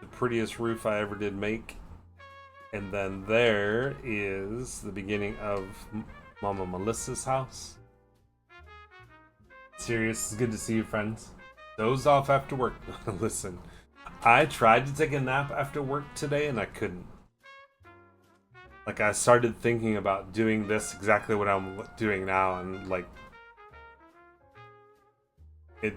The prettiest roof I ever did make. And then there is the beginning of Mama Melissa's house. Serious, it's good to see you, friends. Doze off after work. Listen, I tried to take a nap after work today and I couldn't. Like, I started thinking about doing this exactly what I'm doing now, and like it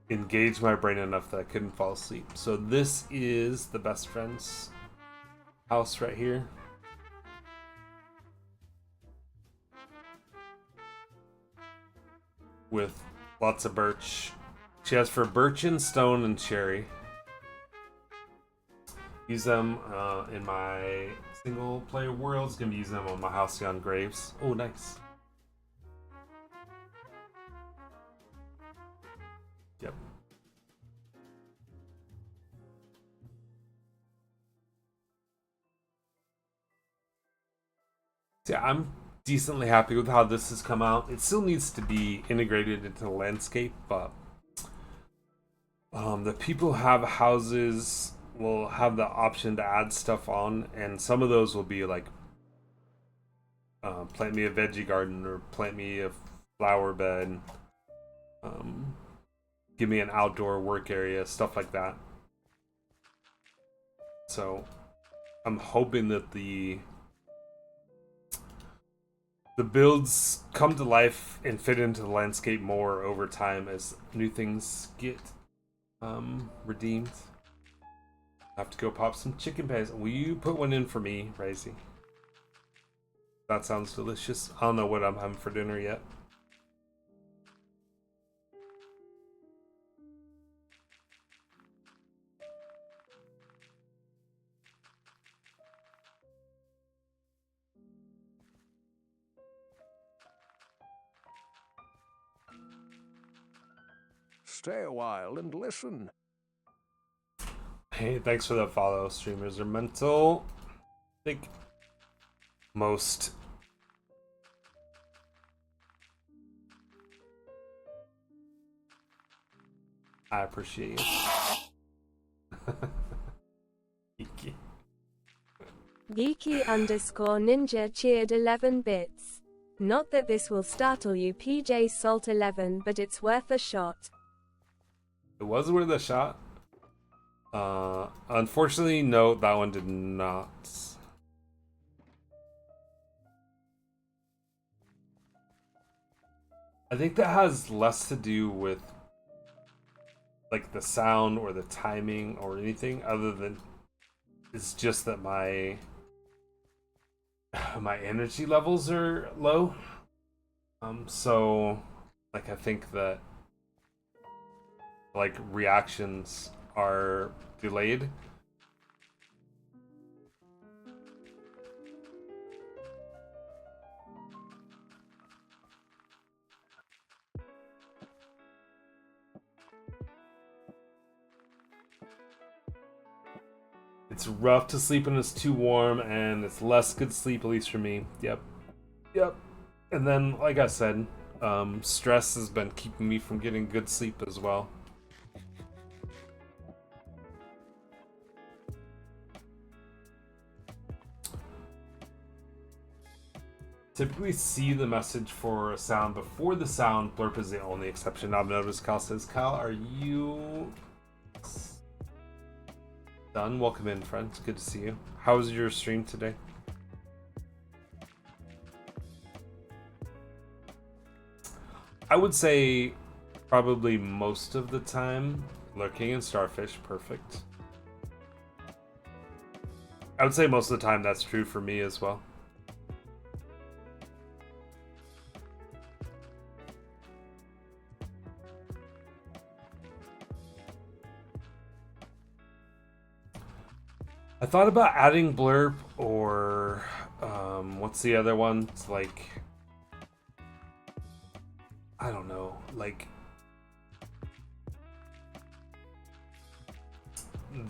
engaged my brain enough that I couldn't fall asleep. So this is the best friend's house right here. With lots of birch. She has for birch and stone and cherry. Use them in my single player worlds. Gonna be using them on my Halcyon Graves. Oh, nice. Yep. Yeah, I'm decently happy with how this has come out. It still needs to be integrated into the landscape, but the people who have houses will have the option to add stuff on, and some of those will be like plant me a veggie garden or plant me a flower bed, give me an outdoor work area, stuff like that. So I'm hoping that the builds come to life and fit into the landscape more over time as new things get redeemed. I have to go pop some chicken pies. Will you put one in for me, Razy? That sounds delicious. I don't know what I'm having for dinner yet. Stay a while and listen. Hey, thanks for the follow. Streamers are mental. I think most. I appreciate you. Geeky_ninja cheered 11 bits. Not that this will startle you, PJ Salt 11, but it's worth a shot. It was worth a shot. Unfortunately, no, that one did not. I think that has less to do with like the sound or the timing or anything other than it's just that my energy levels are low. So like I think that like reactions are delayed. It's rough to sleep when it's too warm, and it's less good sleep, at least for me. Yep. And then, like I said, stress has been keeping me from getting good sleep as well. Typically see the message for a sound before the sound. Blurp is the only exception I've noticed. Kyle says, Kyle, are you done? Welcome in, friends. Good to see you. How was your stream today? I would say probably most of the time lurking in Starfish, perfect. I would say most of the time that's true for me as well. I thought about adding blurb or what's the other one? It's like, I don't know, like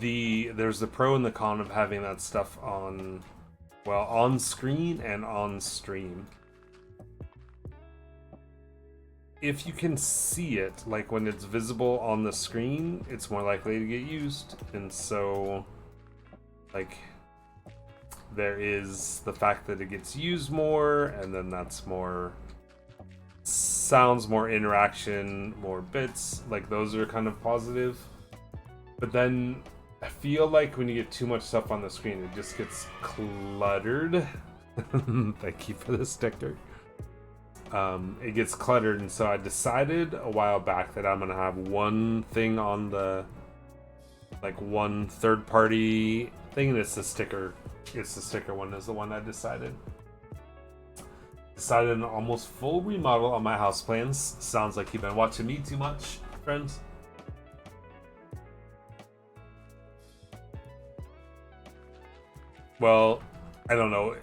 there's the pro and the con of having that stuff on, well, on screen and on stream. If you can see it, like when it's visible on the screen, it's more likely to get used. And so, like, there is the fact that it gets used more, and then that's more sounds, more interaction, more bits. Like, those are kind of positive. But then I feel like when you get too much stuff on the screen, it just gets cluttered. Thank you for the sticker. It gets cluttered, and so I decided a while back that I'm gonna have one thing on the, like, one third-party thing, and it's the sticker. It's the sticker one is the one I decided. Decided an almost full remodel on my house plans. Sounds like you've been watching me too much, friends. Well, I don't know.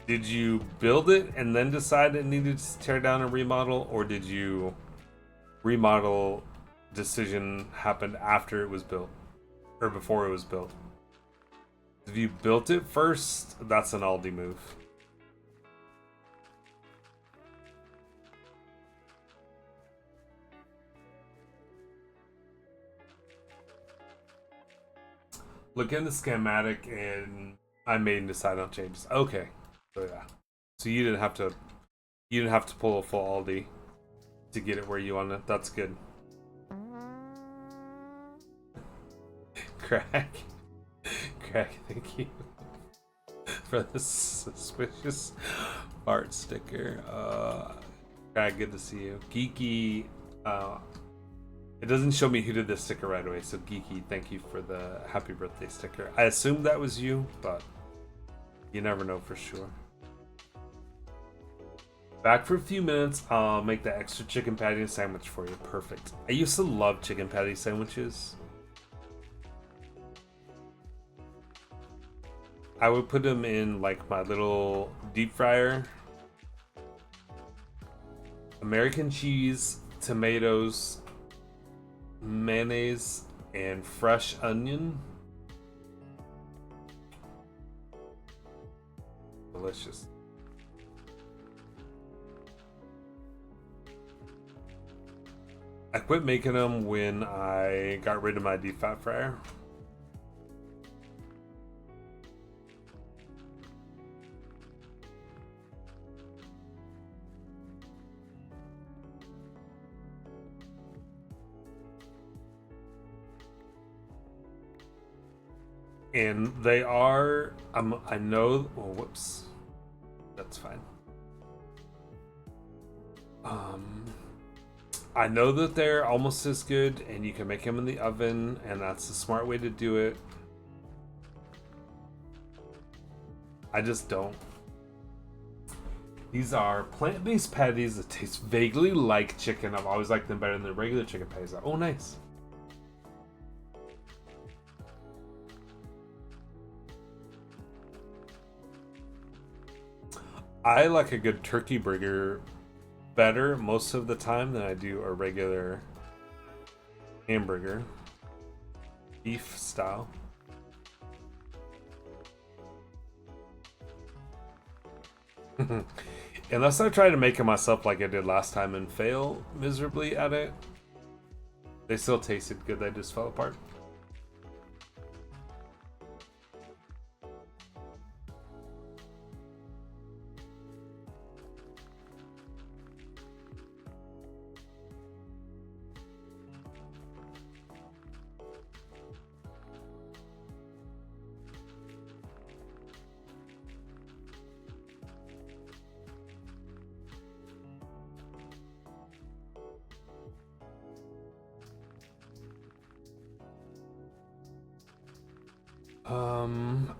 Did you build it and then decide it needed to tear down and remodel, or did you remodel decision happened after it was built or before it was built? If you built it first, that's an Aldi move. Look in the schematic, and I made and decide on changes. Okay, so yeah, so you didn't have to pull a full Aldi to get it where you want it. That's good. Craig, thank you for the suspicious fart sticker. Craig, good to see you. Geeky, it doesn't show me who did this sticker right away, so Geeky, thank you for the happy birthday sticker. I assumed that was you, but you never know for sure. Back for a few minutes, I'll make the extra chicken patty sandwich for you. Perfect. I used to love chicken patty sandwiches. I would put them in like my little deep fryer. American cheese, tomatoes, mayonnaise, and fresh onion. Delicious. I quit making them when I got rid of my deep fat fryer. And they are, I know, oh, whoops, that's fine. I know that they're almost as good, and you can make them in the oven, and that's the smart way to do it. I just don't. These are plant-based patties that taste vaguely like chicken. I've always liked them better than the regular chicken patties. Oh, nice. I like a good turkey burger better most of the time than I do a regular hamburger, beef style. Unless I try to make it myself like I did last time and fail miserably at it. They still tasted good, they just fell apart.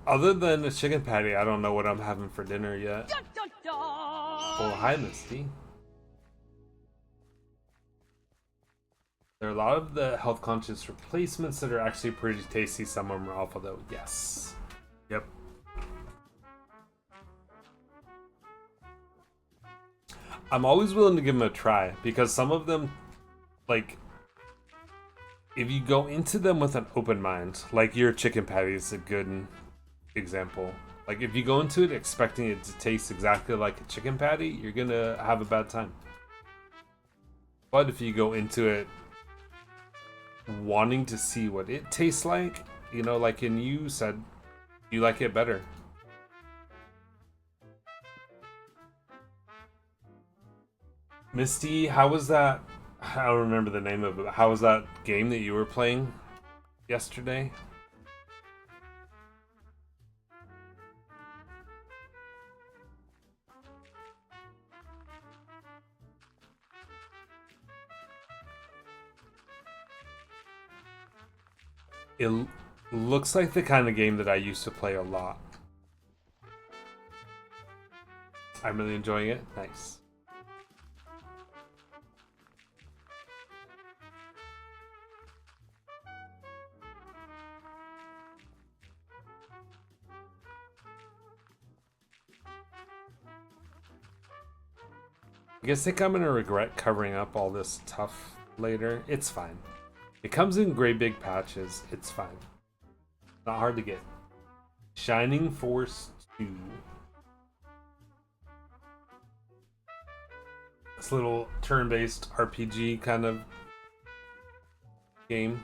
Other than a chicken patty, I don't know what I'm having for dinner yet. Oh, hi, Misty. There are a lot of the health conscious replacements that are actually pretty tasty. Some of them are awful though. Yes. Yep. I'm always willing to give them a try because some of them, like, if you go into them with an open mind, like your chicken patty is a good example. Like if you go into it expecting it to taste exactly like a chicken patty, you're gonna have a bad time. But if you go into it wanting to see what it tastes like, you know, like and you said you like it better. Misty, how was that? I don't remember the name of it. How was that game that you were playing yesterday? It looks like the kind of game that I used to play a lot. I'm really enjoying it. Nice. I guess I think I'm gonna regret covering up all this stuff later. It's fine. It comes in great big patches. It's fine. Not hard to get. Shining Force 2. This little turn-based RPG kind of game.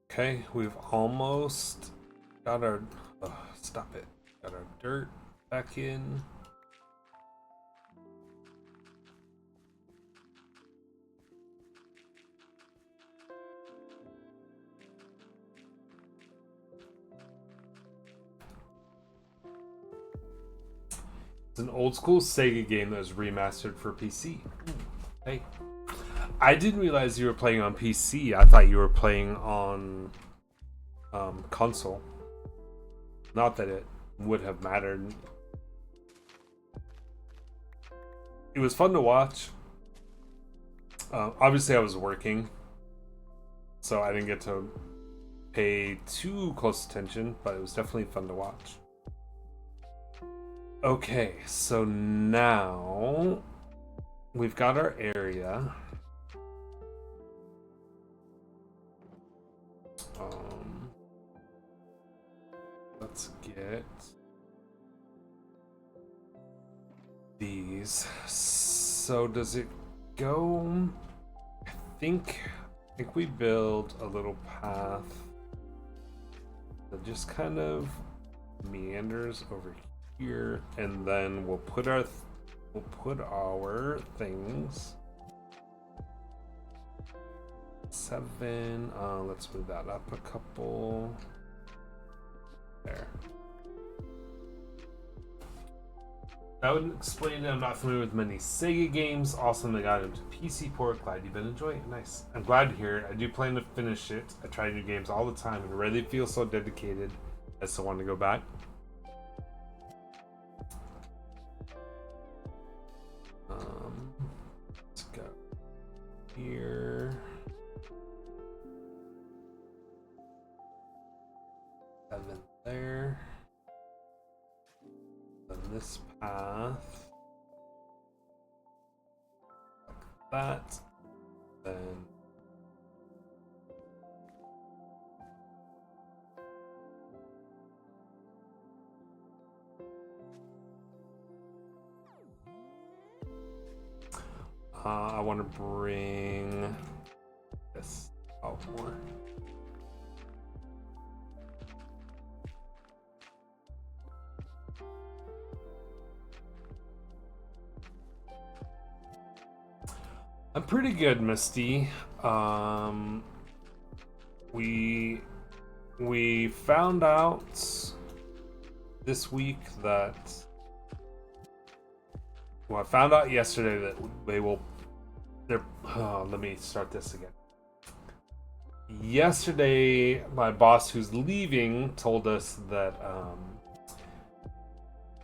Okay, we've almost got our... stop it. Got our dirt back in. It's an old school Sega game that was remastered for PC. Hey. I didn't realize you were playing on PC. I thought you were playing on console. Not that it would have mattered. It was fun to watch. Obviously, I was working, so I didn't get to pay too close attention, but it was definitely fun to watch. Okay, so now we've got our area. Let's get these. So does it go? I think we build a little path that just kind of meanders over here, and then we'll put our things. 7. Let's move that up a couple. There. That would explain that I'm not familiar with many Sega games. Awesome, I got into PC port. Glad you've been enjoying it. Nice. I'm glad to hear it. I do plan to finish it. I try new games all the time and really feel so dedicated as to want to go back. Let's go here. 7 there. Then this path. that. Then I want to bring this out more. I'm pretty good, Misty. We found out this week that, well, I found out yesterday that let me start this again. Yesterday, my boss who's leaving told us that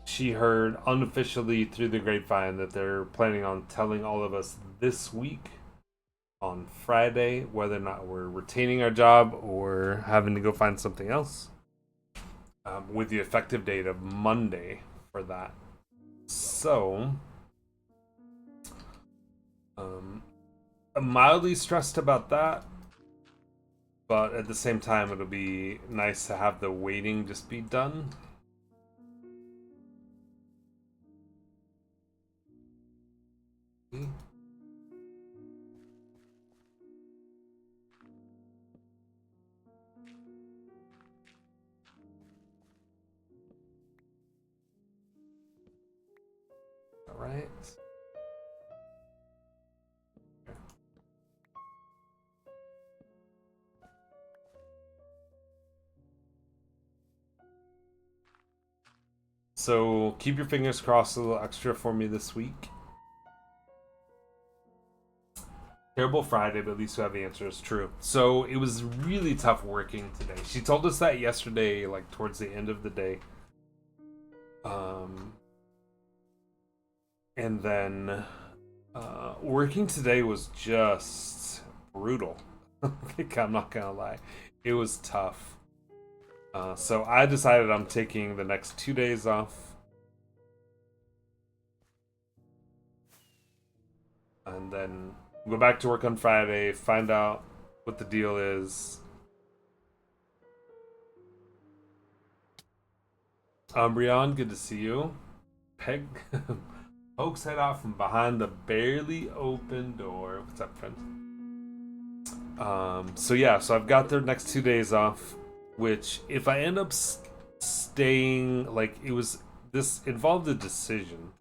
she heard unofficially through the grapevine that they're planning on telling all of us this week on Friday whether or not we're retaining our job or having to go find something else, with the effective date of Monday for that. So I'm mildly stressed about that, but at the same time it'll be nice to have the waiting just be done. All right. So keep your fingers crossed a little extra for me this week. Terrible Friday, but at least we have the answers. True. So it was really tough working today. She told us that yesterday, like towards the end of the day. And then working today was just brutal. I'm not gonna lie. It was tough. So I decided I'm taking the next 2 days off. And then go back to work on Friday, find out what the deal is. Brian, good to see you. Peg pokes head out from behind the barely open door. What's up, friend? So yeah, so I've got the next 2 days off, which if I end up staying, like this involved a decision,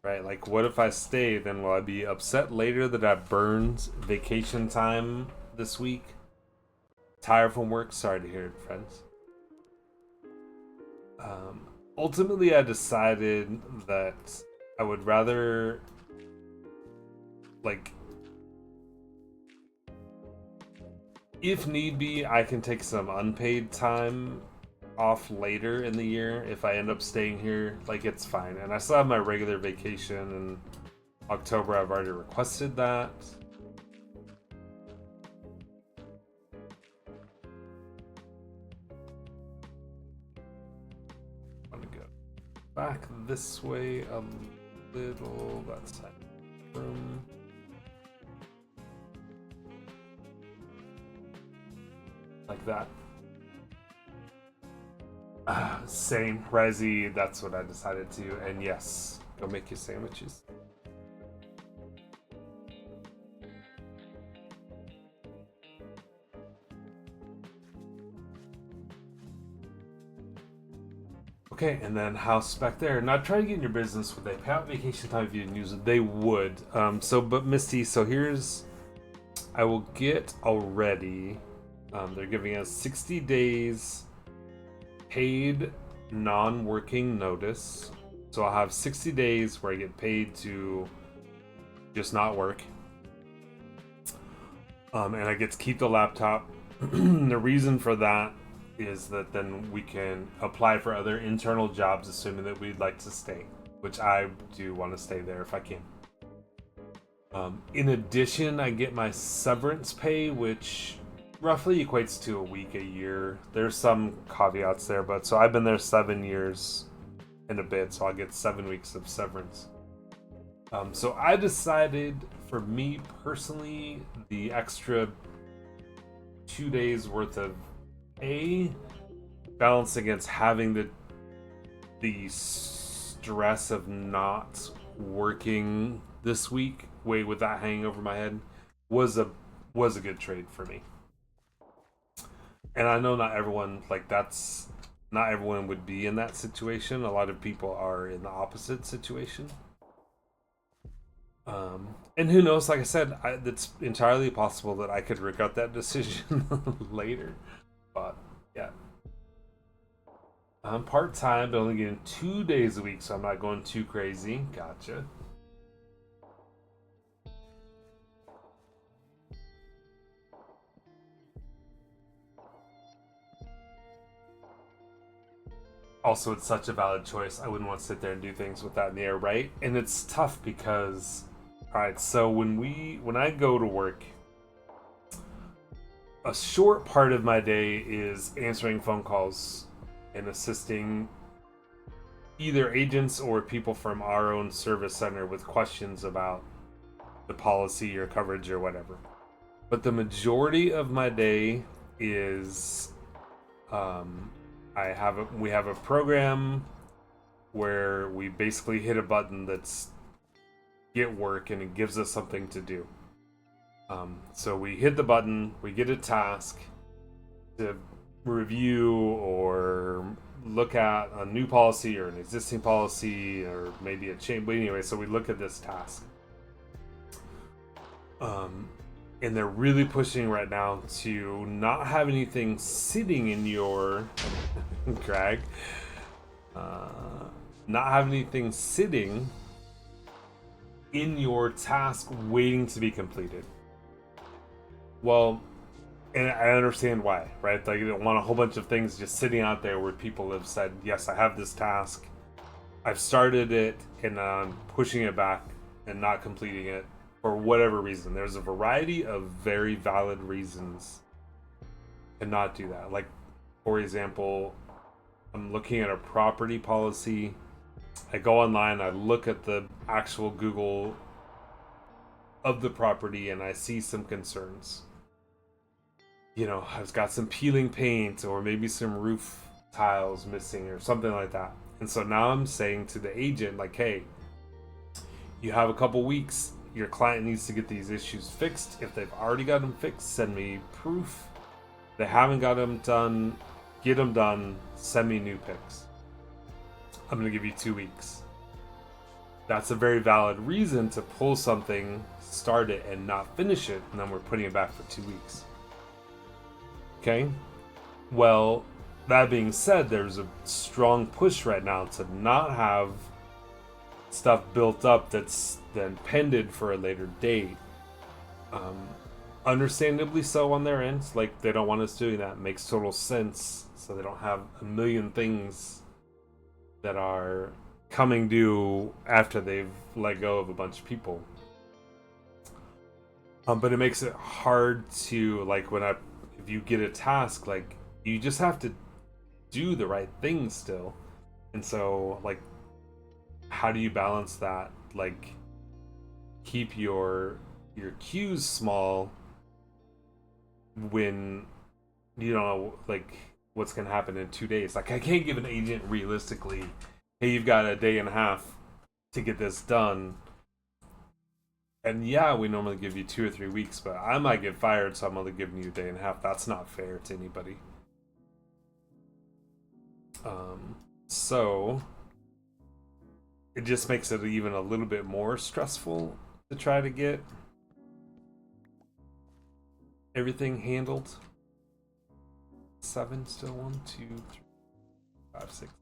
right? Like, what if I stay? Then will I be upset later that I burned vacation time this week? Tired from work? Sorry to hear it, friends. Ultimately, I decided that I would rather, like, if need be, I can take some unpaid time off later in the year if I end up staying here. Like, it's fine. And I still have my regular vacation in October. I've already requested that. I'm gonna go back this way a little. That's that room. Like that. Same, Resi, that's what I decided to. And yes, go make your sandwiches. Okay, and then house back there. Not trying to get in your business. Would they pay out vacation time if you didn't use it? They would. But Misty, so here's, I will get already. They're giving us 60 days paid non-working notice. So I'll have 60 days where I get paid to just not work. And I get to keep the laptop. The reason for that is that then we can apply for other internal jobs, assuming that we'd like to stay, which I do want to stay there if I can. In addition, I get my severance pay, which roughly equates to a week a year. There's some caveats there, but so I've been there 7 years and a bit, so I'll get 7 weeks of severance. So I decided for me personally, the extra 2 days worth of pay balanced against having the stress of not working this week, with that hanging over my head, was a good trade for me. And I know not everyone would be in that situation. A lot of people are in the opposite situation. And who knows, like I said, it's entirely possible that I could regret that decision later. But yeah, I'm part-time, but only getting 2 days a week, so I'm not going too crazy. Gotcha. Also, it's such a valid choice. I wouldn't want to sit there and do things with that in the air, right? And it's tough because, all right, so when I go to work, a short part of my day is answering phone calls and assisting either agents or people from our own service center with questions about the policy or coverage or whatever. But the majority of my day is we have a program where we basically hit a button that's get work, and it gives us something to do. So we hit the button, we get a task to review or look at a new policy or an existing policy or maybe a change. But anyway, so we look at this task. And they're really pushing right now to not have anything sitting in your Greg. Not have anything sitting in your task waiting to be completed. Well, and I understand why, right? Like, you don't want a whole bunch of things just sitting out there where people have said, yes, I have this task, I've started it, and I'm pushing it back and not completing it for whatever reason. There's a variety of very valid reasons to not do that. Like, for example, I'm looking at a property policy. I go online, I look at the actual Google of the property, and I see some concerns. You know, I've got some peeling paint or maybe some roof tiles missing or something like that. And so now I'm saying to the agent, like, hey, you have a couple weeks. Your client needs to get these issues fixed. If they've already got them fixed, send me proof. If they haven't got them done, get them done. Send me new pics. I'm going to give you 2 weeks. That's a very valid reason to pull something, start it, and not finish it, and then we're putting it back for 2 weeks. Okay? Well, that being said, there's a strong push right now to not have stuff built up that's then pended for a later date. Understandably so on their end. Like, they don't want us doing that. It makes total sense. So they don't have a million things that are coming due after they've let go of a bunch of people. But it makes it hard to, like, if you get a task, like, you just have to do the right thing still. And so, like, how do you balance that? Like, keep your queues small when you don't know, like, what's going to happen in 2 days. Like, I can't give an agent realistically, hey, you've got a day and a half to get this done. And yeah, we normally give you 2 or 3 weeks, but I might get fired, so I'm only giving you a day and a half. That's not fair to anybody. So it just makes it even a little bit more stressful to try to get everything handled. 7 still. 1, 2, 3, 5, 6.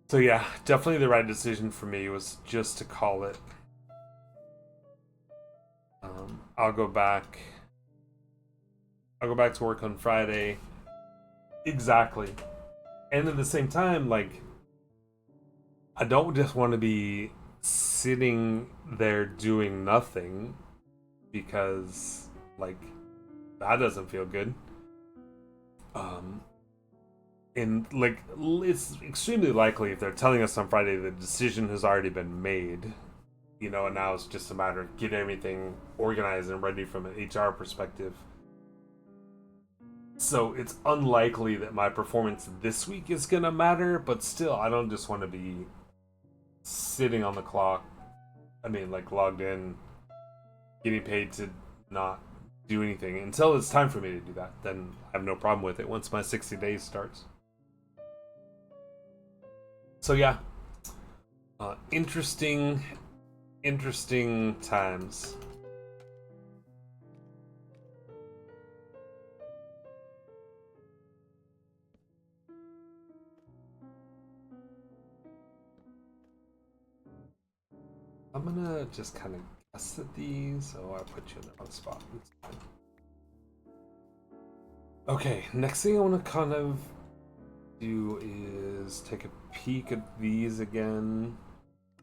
So yeah, definitely the right decision for me was just to call it. I'll go back to work on Friday. Exactly. And at the same time, like, I don't just want to be sitting there doing nothing, because, like, that doesn't feel good. it's extremely likely if they're telling us on Friday the decision has already been made, you know, and now it's just a matter of get everything organized and ready from an HR perspective. So it's unlikely that my performance this week is gonna matter, but still, I don't just want to be sitting on the clock. I mean, like logged in, getting paid to not do anything until it's time for me to do that. Then I have no problem with it once my 60 days starts. So yeah, interesting times. I'm gonna just kind of guess at these. Oh, I put you in the wrong spot. Okay, next thing I want to kind of do is take a peek at these again.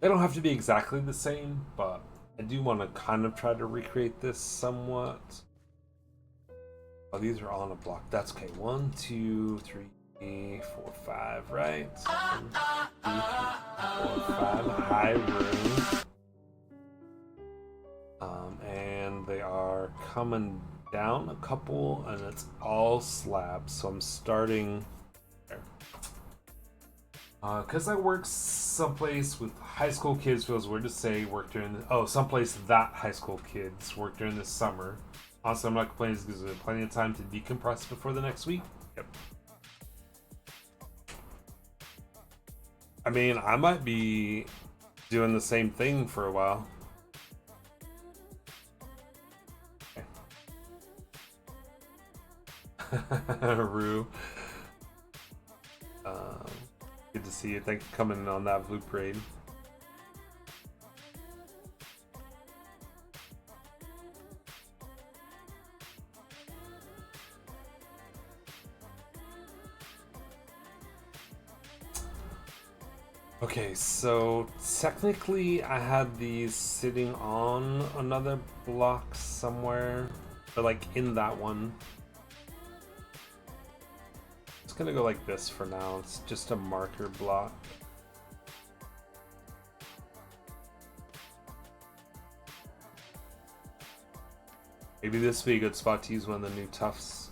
They don't have to be exactly the same, but I do want to kind of try to recreate this somewhat. Oh, these are all on a block. That's okay. 1, 2, 3, 4, 5, right? 1, 2, 3, 4, 5. High room. And they are coming down a couple, and it's all slabs. So I'm starting there. Because I work someplace with high school kids, feels weird to say work during someplace that high school kids work during the summer. Honestly, I'm not complaining because there's plenty of time to decompress before the next week. Yep. I mean, I might be doing the same thing for a while. Rue. Good to see you. Thanks for coming on that blue parade. Okay, so technically I had these sitting on another block somewhere, but like in that one. It's gonna go like this for now. It's just a marker block. Maybe this would be a good spot to use one of the new tufts.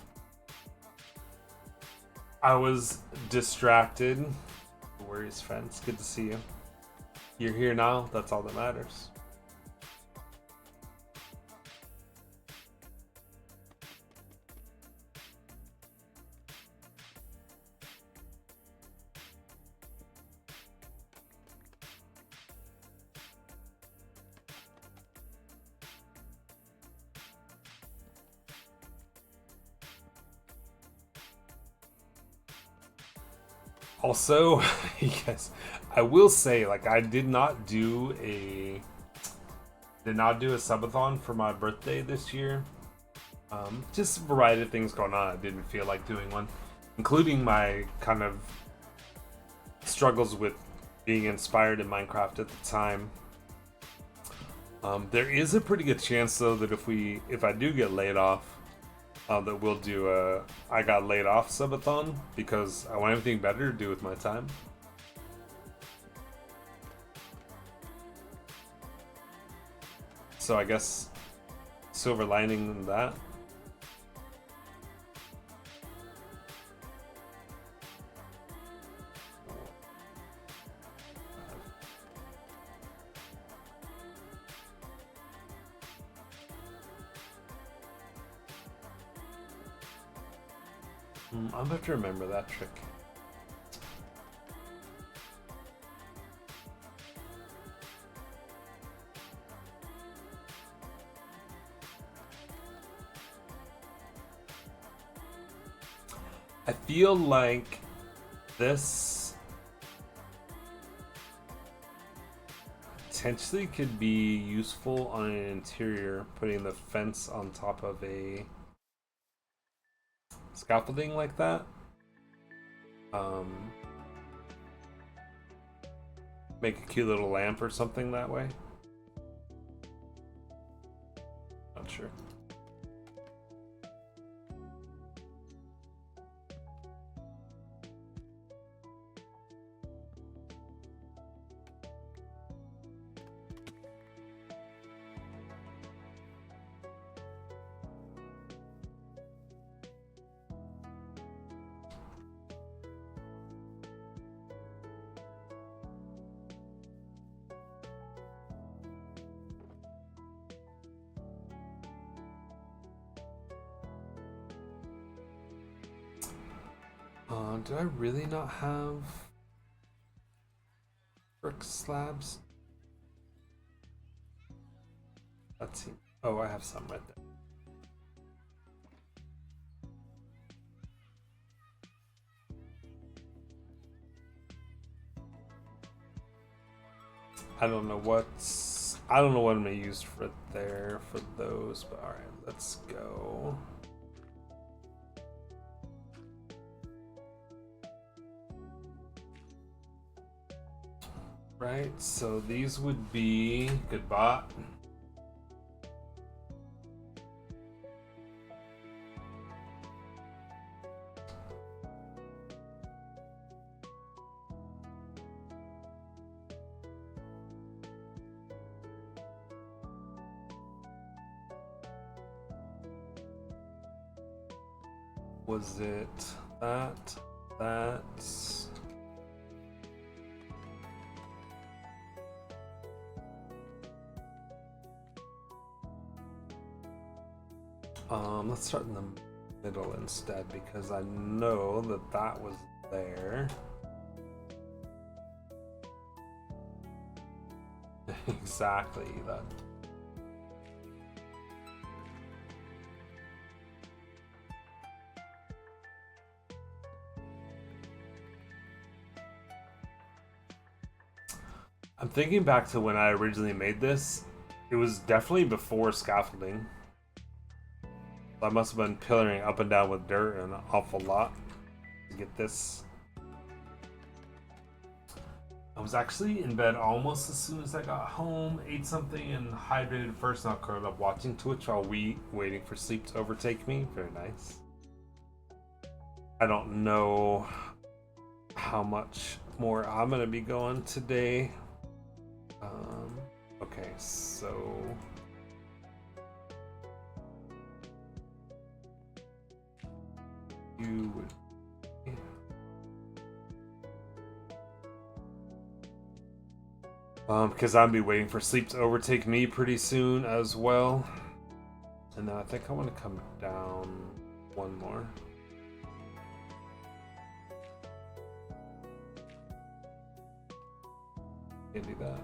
I was distracted. No worries, friends. Good to see you. You're here now. That's all that matters. Also, yes, I will say, like, I did not do a subathon for my birthday this year. Just a variety of things going on. I didn't feel like doing one, including my kind of struggles with being inspired in Minecraft at the time. There is a pretty good chance, though, that if I do get laid off, that we'll do a I got laid off subathon because I want everything better to do with my time. So I guess silver lining in that. I'll have to remember that trick. I feel like this potentially could be useful on an interior, putting the fence on top of a scaffolding like that. Make a cute little lamp or something that way. Not sure. Do I really not have brick slabs? Let's see. Oh, I have some right there. I don't know what I'm gonna use for there for those, but alright, let's go. Right, so these would be good bot. Was it that? That's let's start in the middle instead because I know that that was there. Exactly that. I'm thinking back to when I originally made this. It was definitely before scaffolding. I must have been pillaring up and down with dirt an awful lot to get this. I was actually in bed almost as soon as I got home, ate something, and hydrated first, and I curled up watching Twitch while waiting for sleep to overtake me. Very nice. I don't know how much more I'm gonna be going today. Okay, so you would because I'll be waiting for sleep to overtake me pretty soon as well. And then I think I want to come down one more. Can't do that.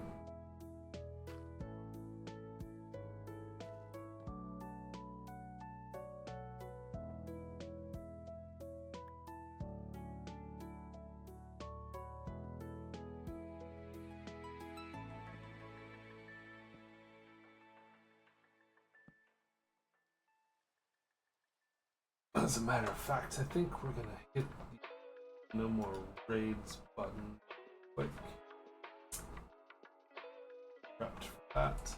As a matter of fact, I think we're gonna hit the no more raids button quick. Prepped for that.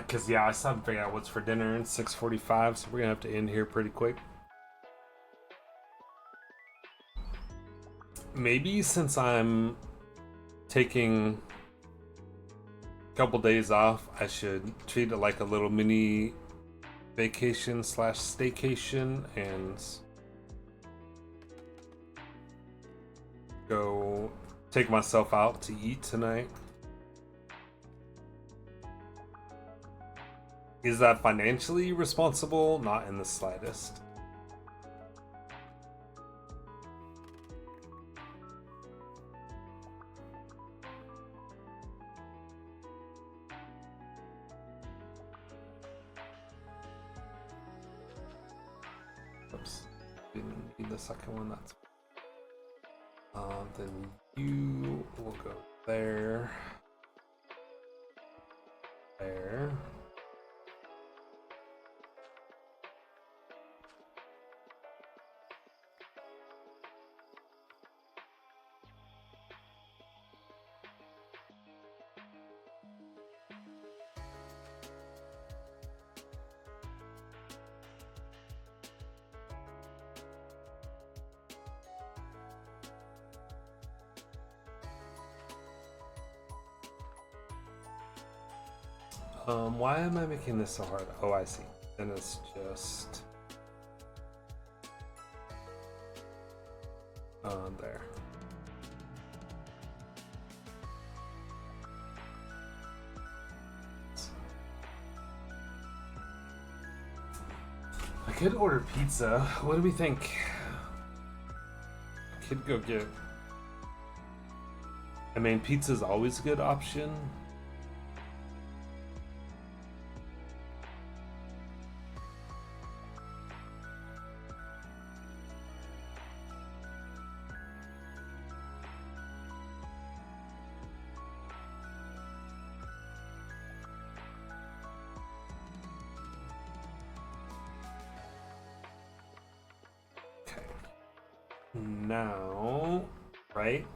Cause yeah, I still haven't figured out what's for dinner. It's 6:45, so we're gonna have to end here pretty quick. Maybe since I'm taking a couple days off, I should treat it like a little mini vacation / staycation and go take myself out to eat tonight. Is that financially responsible? Not in the slightest. Oops. Didn't need the second one. That's then you will go there. There. Why am I making this so hard? Oh, I see. Then it's just there. I could order pizza. What do we think? I could go get. I mean, pizza's always a good option. Okay. Now, right?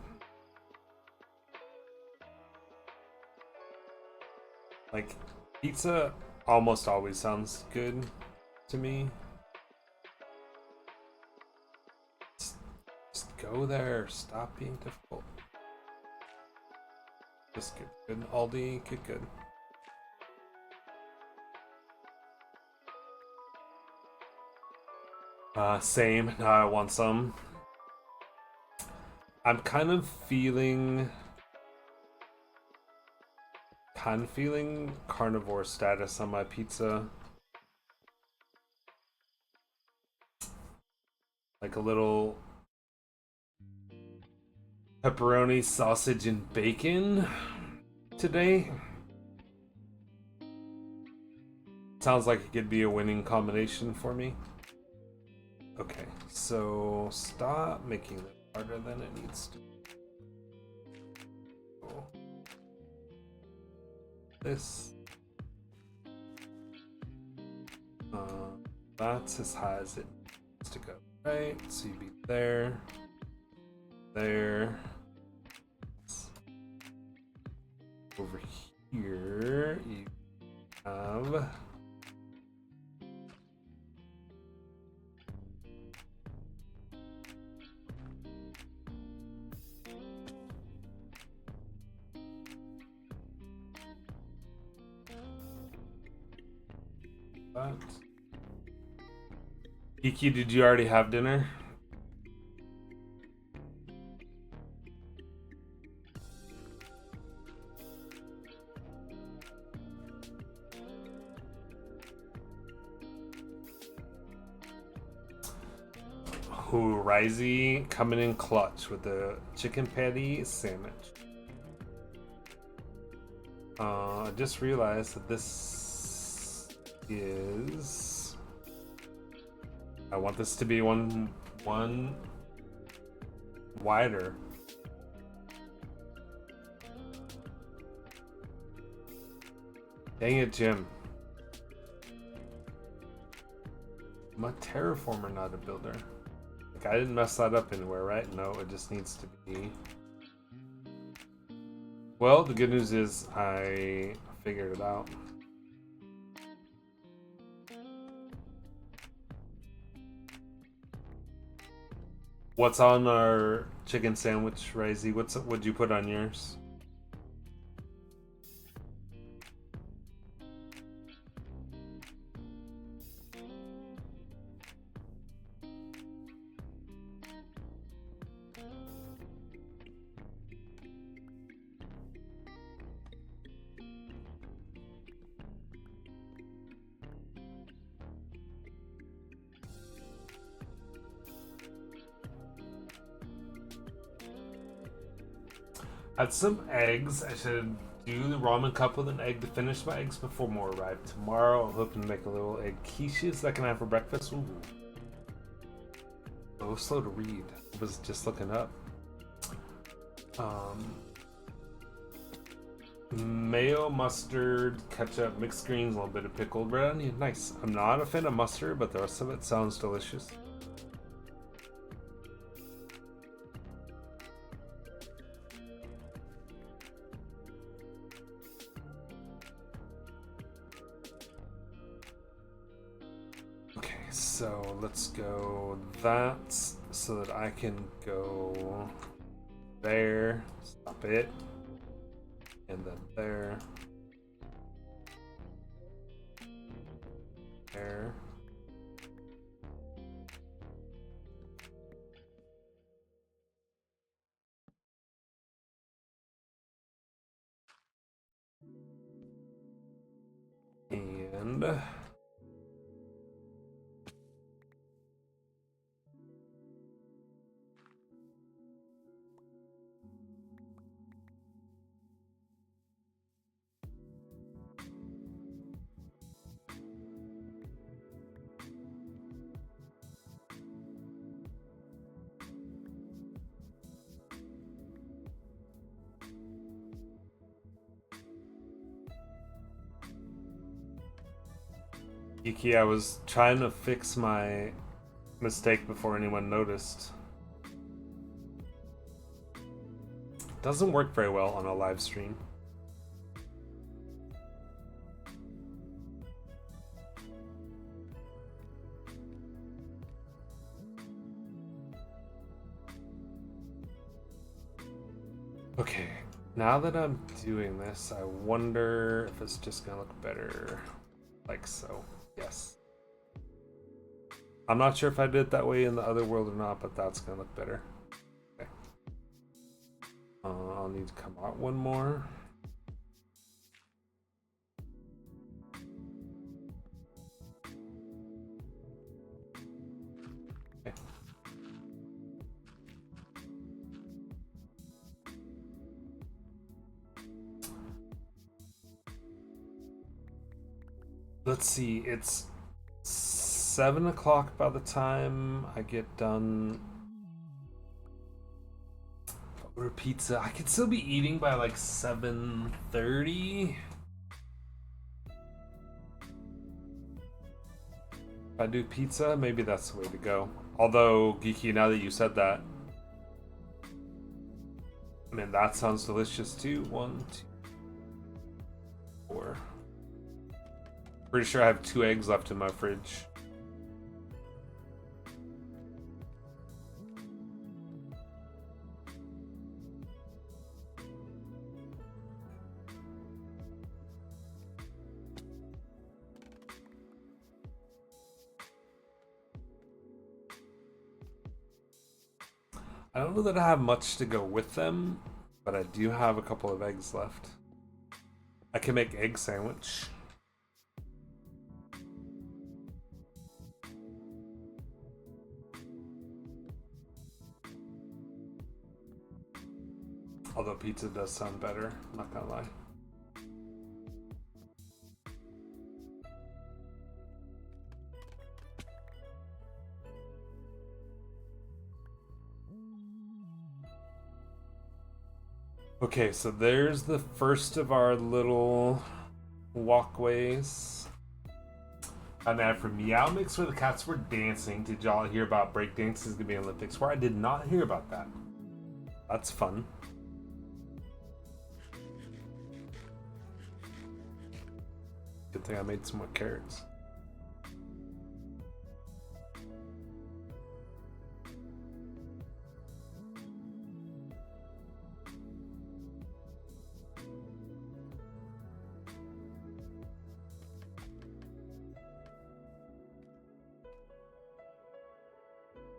Like, pizza almost always sounds good to me. Just go there. Stop being difficult. Just good. Good. Aldi. Good. Same. Now I want some. I'm kind of feeling carnivore status on my pizza. Like a little pepperoni, sausage, and bacon today. Sounds like it could be a winning combination for me. Okay, so stop making it harder than it needs to. This. That's as high as it needs to go, right? So you'd be there, there. Over here, you have. Iki, did you already have dinner? Ooh, Risey coming in clutch with the chicken patty sandwich. I just realized that this is. I want this to be one wider. Dang it, Jim. I'm a terraformer, not a builder. Like, I didn't mess that up anywhere, right? No, it just needs to be. Well, the good news is I figured it out. What's on our chicken sandwich, Razy? What'd you put on yours? Had some eggs. I should do the ramen cup with an egg to finish my eggs before more arrive. Tomorrow I'm hoping to make a little egg quiches that I can have for breakfast. Ooh. So slow to read. I was just looking up. Mayo, mustard, ketchup, mixed greens, a little bit of pickled red onion. Nice. I'm not a fan of mustard, but the rest of it sounds delicious. So let's go that so that I can go there, stop it, and then there. there. And Iki, I was trying to fix my mistake before anyone noticed. Doesn't work very well on a live stream. Okay, now that I'm doing this, I wonder if it's just gonna look better like so. Yes. I'm not sure if I did it that way in the other world or not, but that's gonna look better. Okay. I'll need to come out one more. Okay. Let's see, it's 7 o'clock by the time I get done. Order pizza. I could still be eating by like 7:30. If I do pizza, maybe that's the way to go. Although, Geeky, now that you said that, I mean, that sounds delicious too. 1, 2, 4. Pretty sure I have 2 eggs left in my fridge. I don't know that I have much to go with them, but I do have a couple of eggs left. I can make egg sandwich. Although pizza does sound better, I'm not gonna lie. Okay, so there's the first of our little walkways. An ad for Meow Mix where the cats were dancing. Did y'all hear about breakdancing is gonna be Olympics? Where I did not hear about that. That's fun. Good thing I made some more carrots.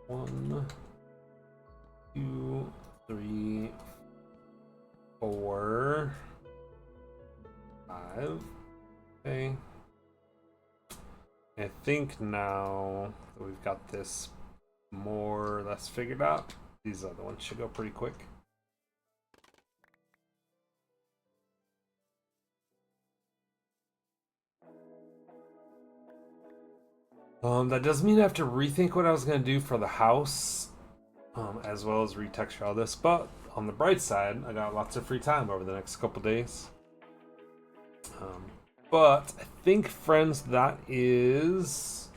One, 2, 3, 4, 5. Okay. I think now that we've got this more or less figured out, these other ones should go pretty quick. That does mean I have to rethink what I was going to do for the house, as well as retexture all this, but on the bright side, I got lots of free time over the next couple days. But I think, friends, that is...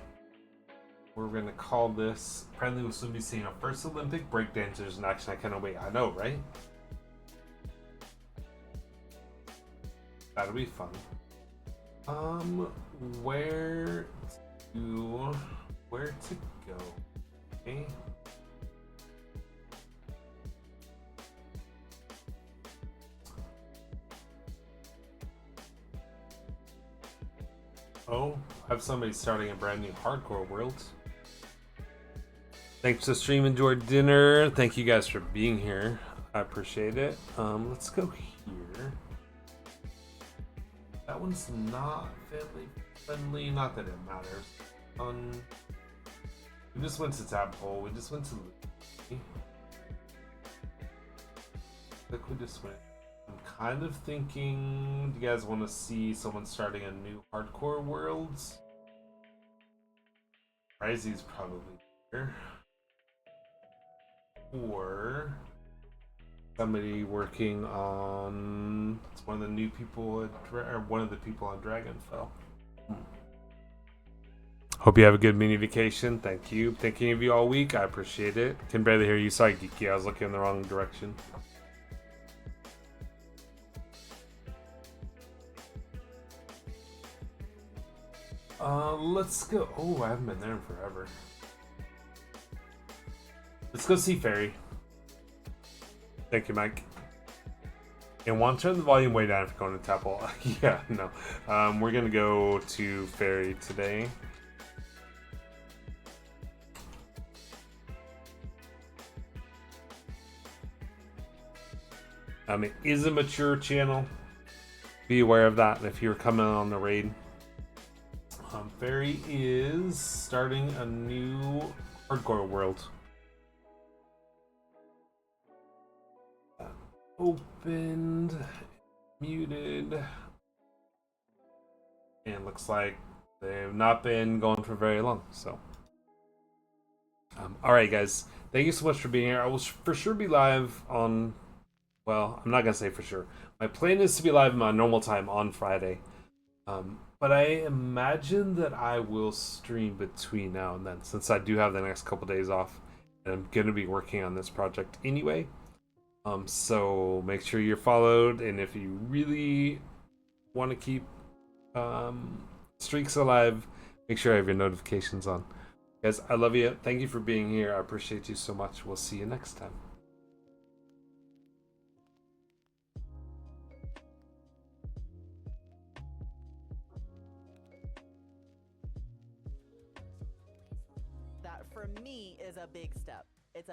we're going to call this... Apparently we'll soon be seeing our first Olympic breakdancers in action. I cannot wait. I know, right? That'll be fun. Where to go? Okay. Oh, have somebody starting a brand new hardcore world. Thanks to stream, enjoyed dinner. Thank you guys for being here. I appreciate it. Let's go here. That one's not family friendly. Not that it matters. We just went to Tadpole. We just went to. Look, we just went. I'm kind of thinking. Do you guys want to see someone starting a new hardcore worlds? Rizzy's probably here. Or somebody working on one of the new people or one of the people on Dragonfell. Hope you have a good mini vacation. Thank you. Thinking of you all week. I appreciate it. Can barely hear you. Sorry, Geeky. I was looking in the wrong direction. Let's go. Oh, I haven't been there in forever. Let's go see Fairy. Thank you, Mike. And want to turn the volume way down if you're going to Tadpole. Yeah, no. We're gonna go to Fairy today. It is a mature channel. Be aware of that if you're coming on the raid. Fairy is starting a new hardcore world. Opened, muted, and looks like they've not been going for very long. So, all right, guys, thank you so much for being here. I will for sure be live on. Well, I'm not gonna say for sure. My plan is to be live in my normal time on Friday, but I imagine that I will stream between now and then, since I do have the next couple days off, and I'm gonna be working on this project anyway. So make sure you're followed, and if you really want to keep streaks alive, make sure I have your notifications on. Guys, I love you. Thank you for being here. I appreciate you so much. We'll see you next time. That for me is a big step.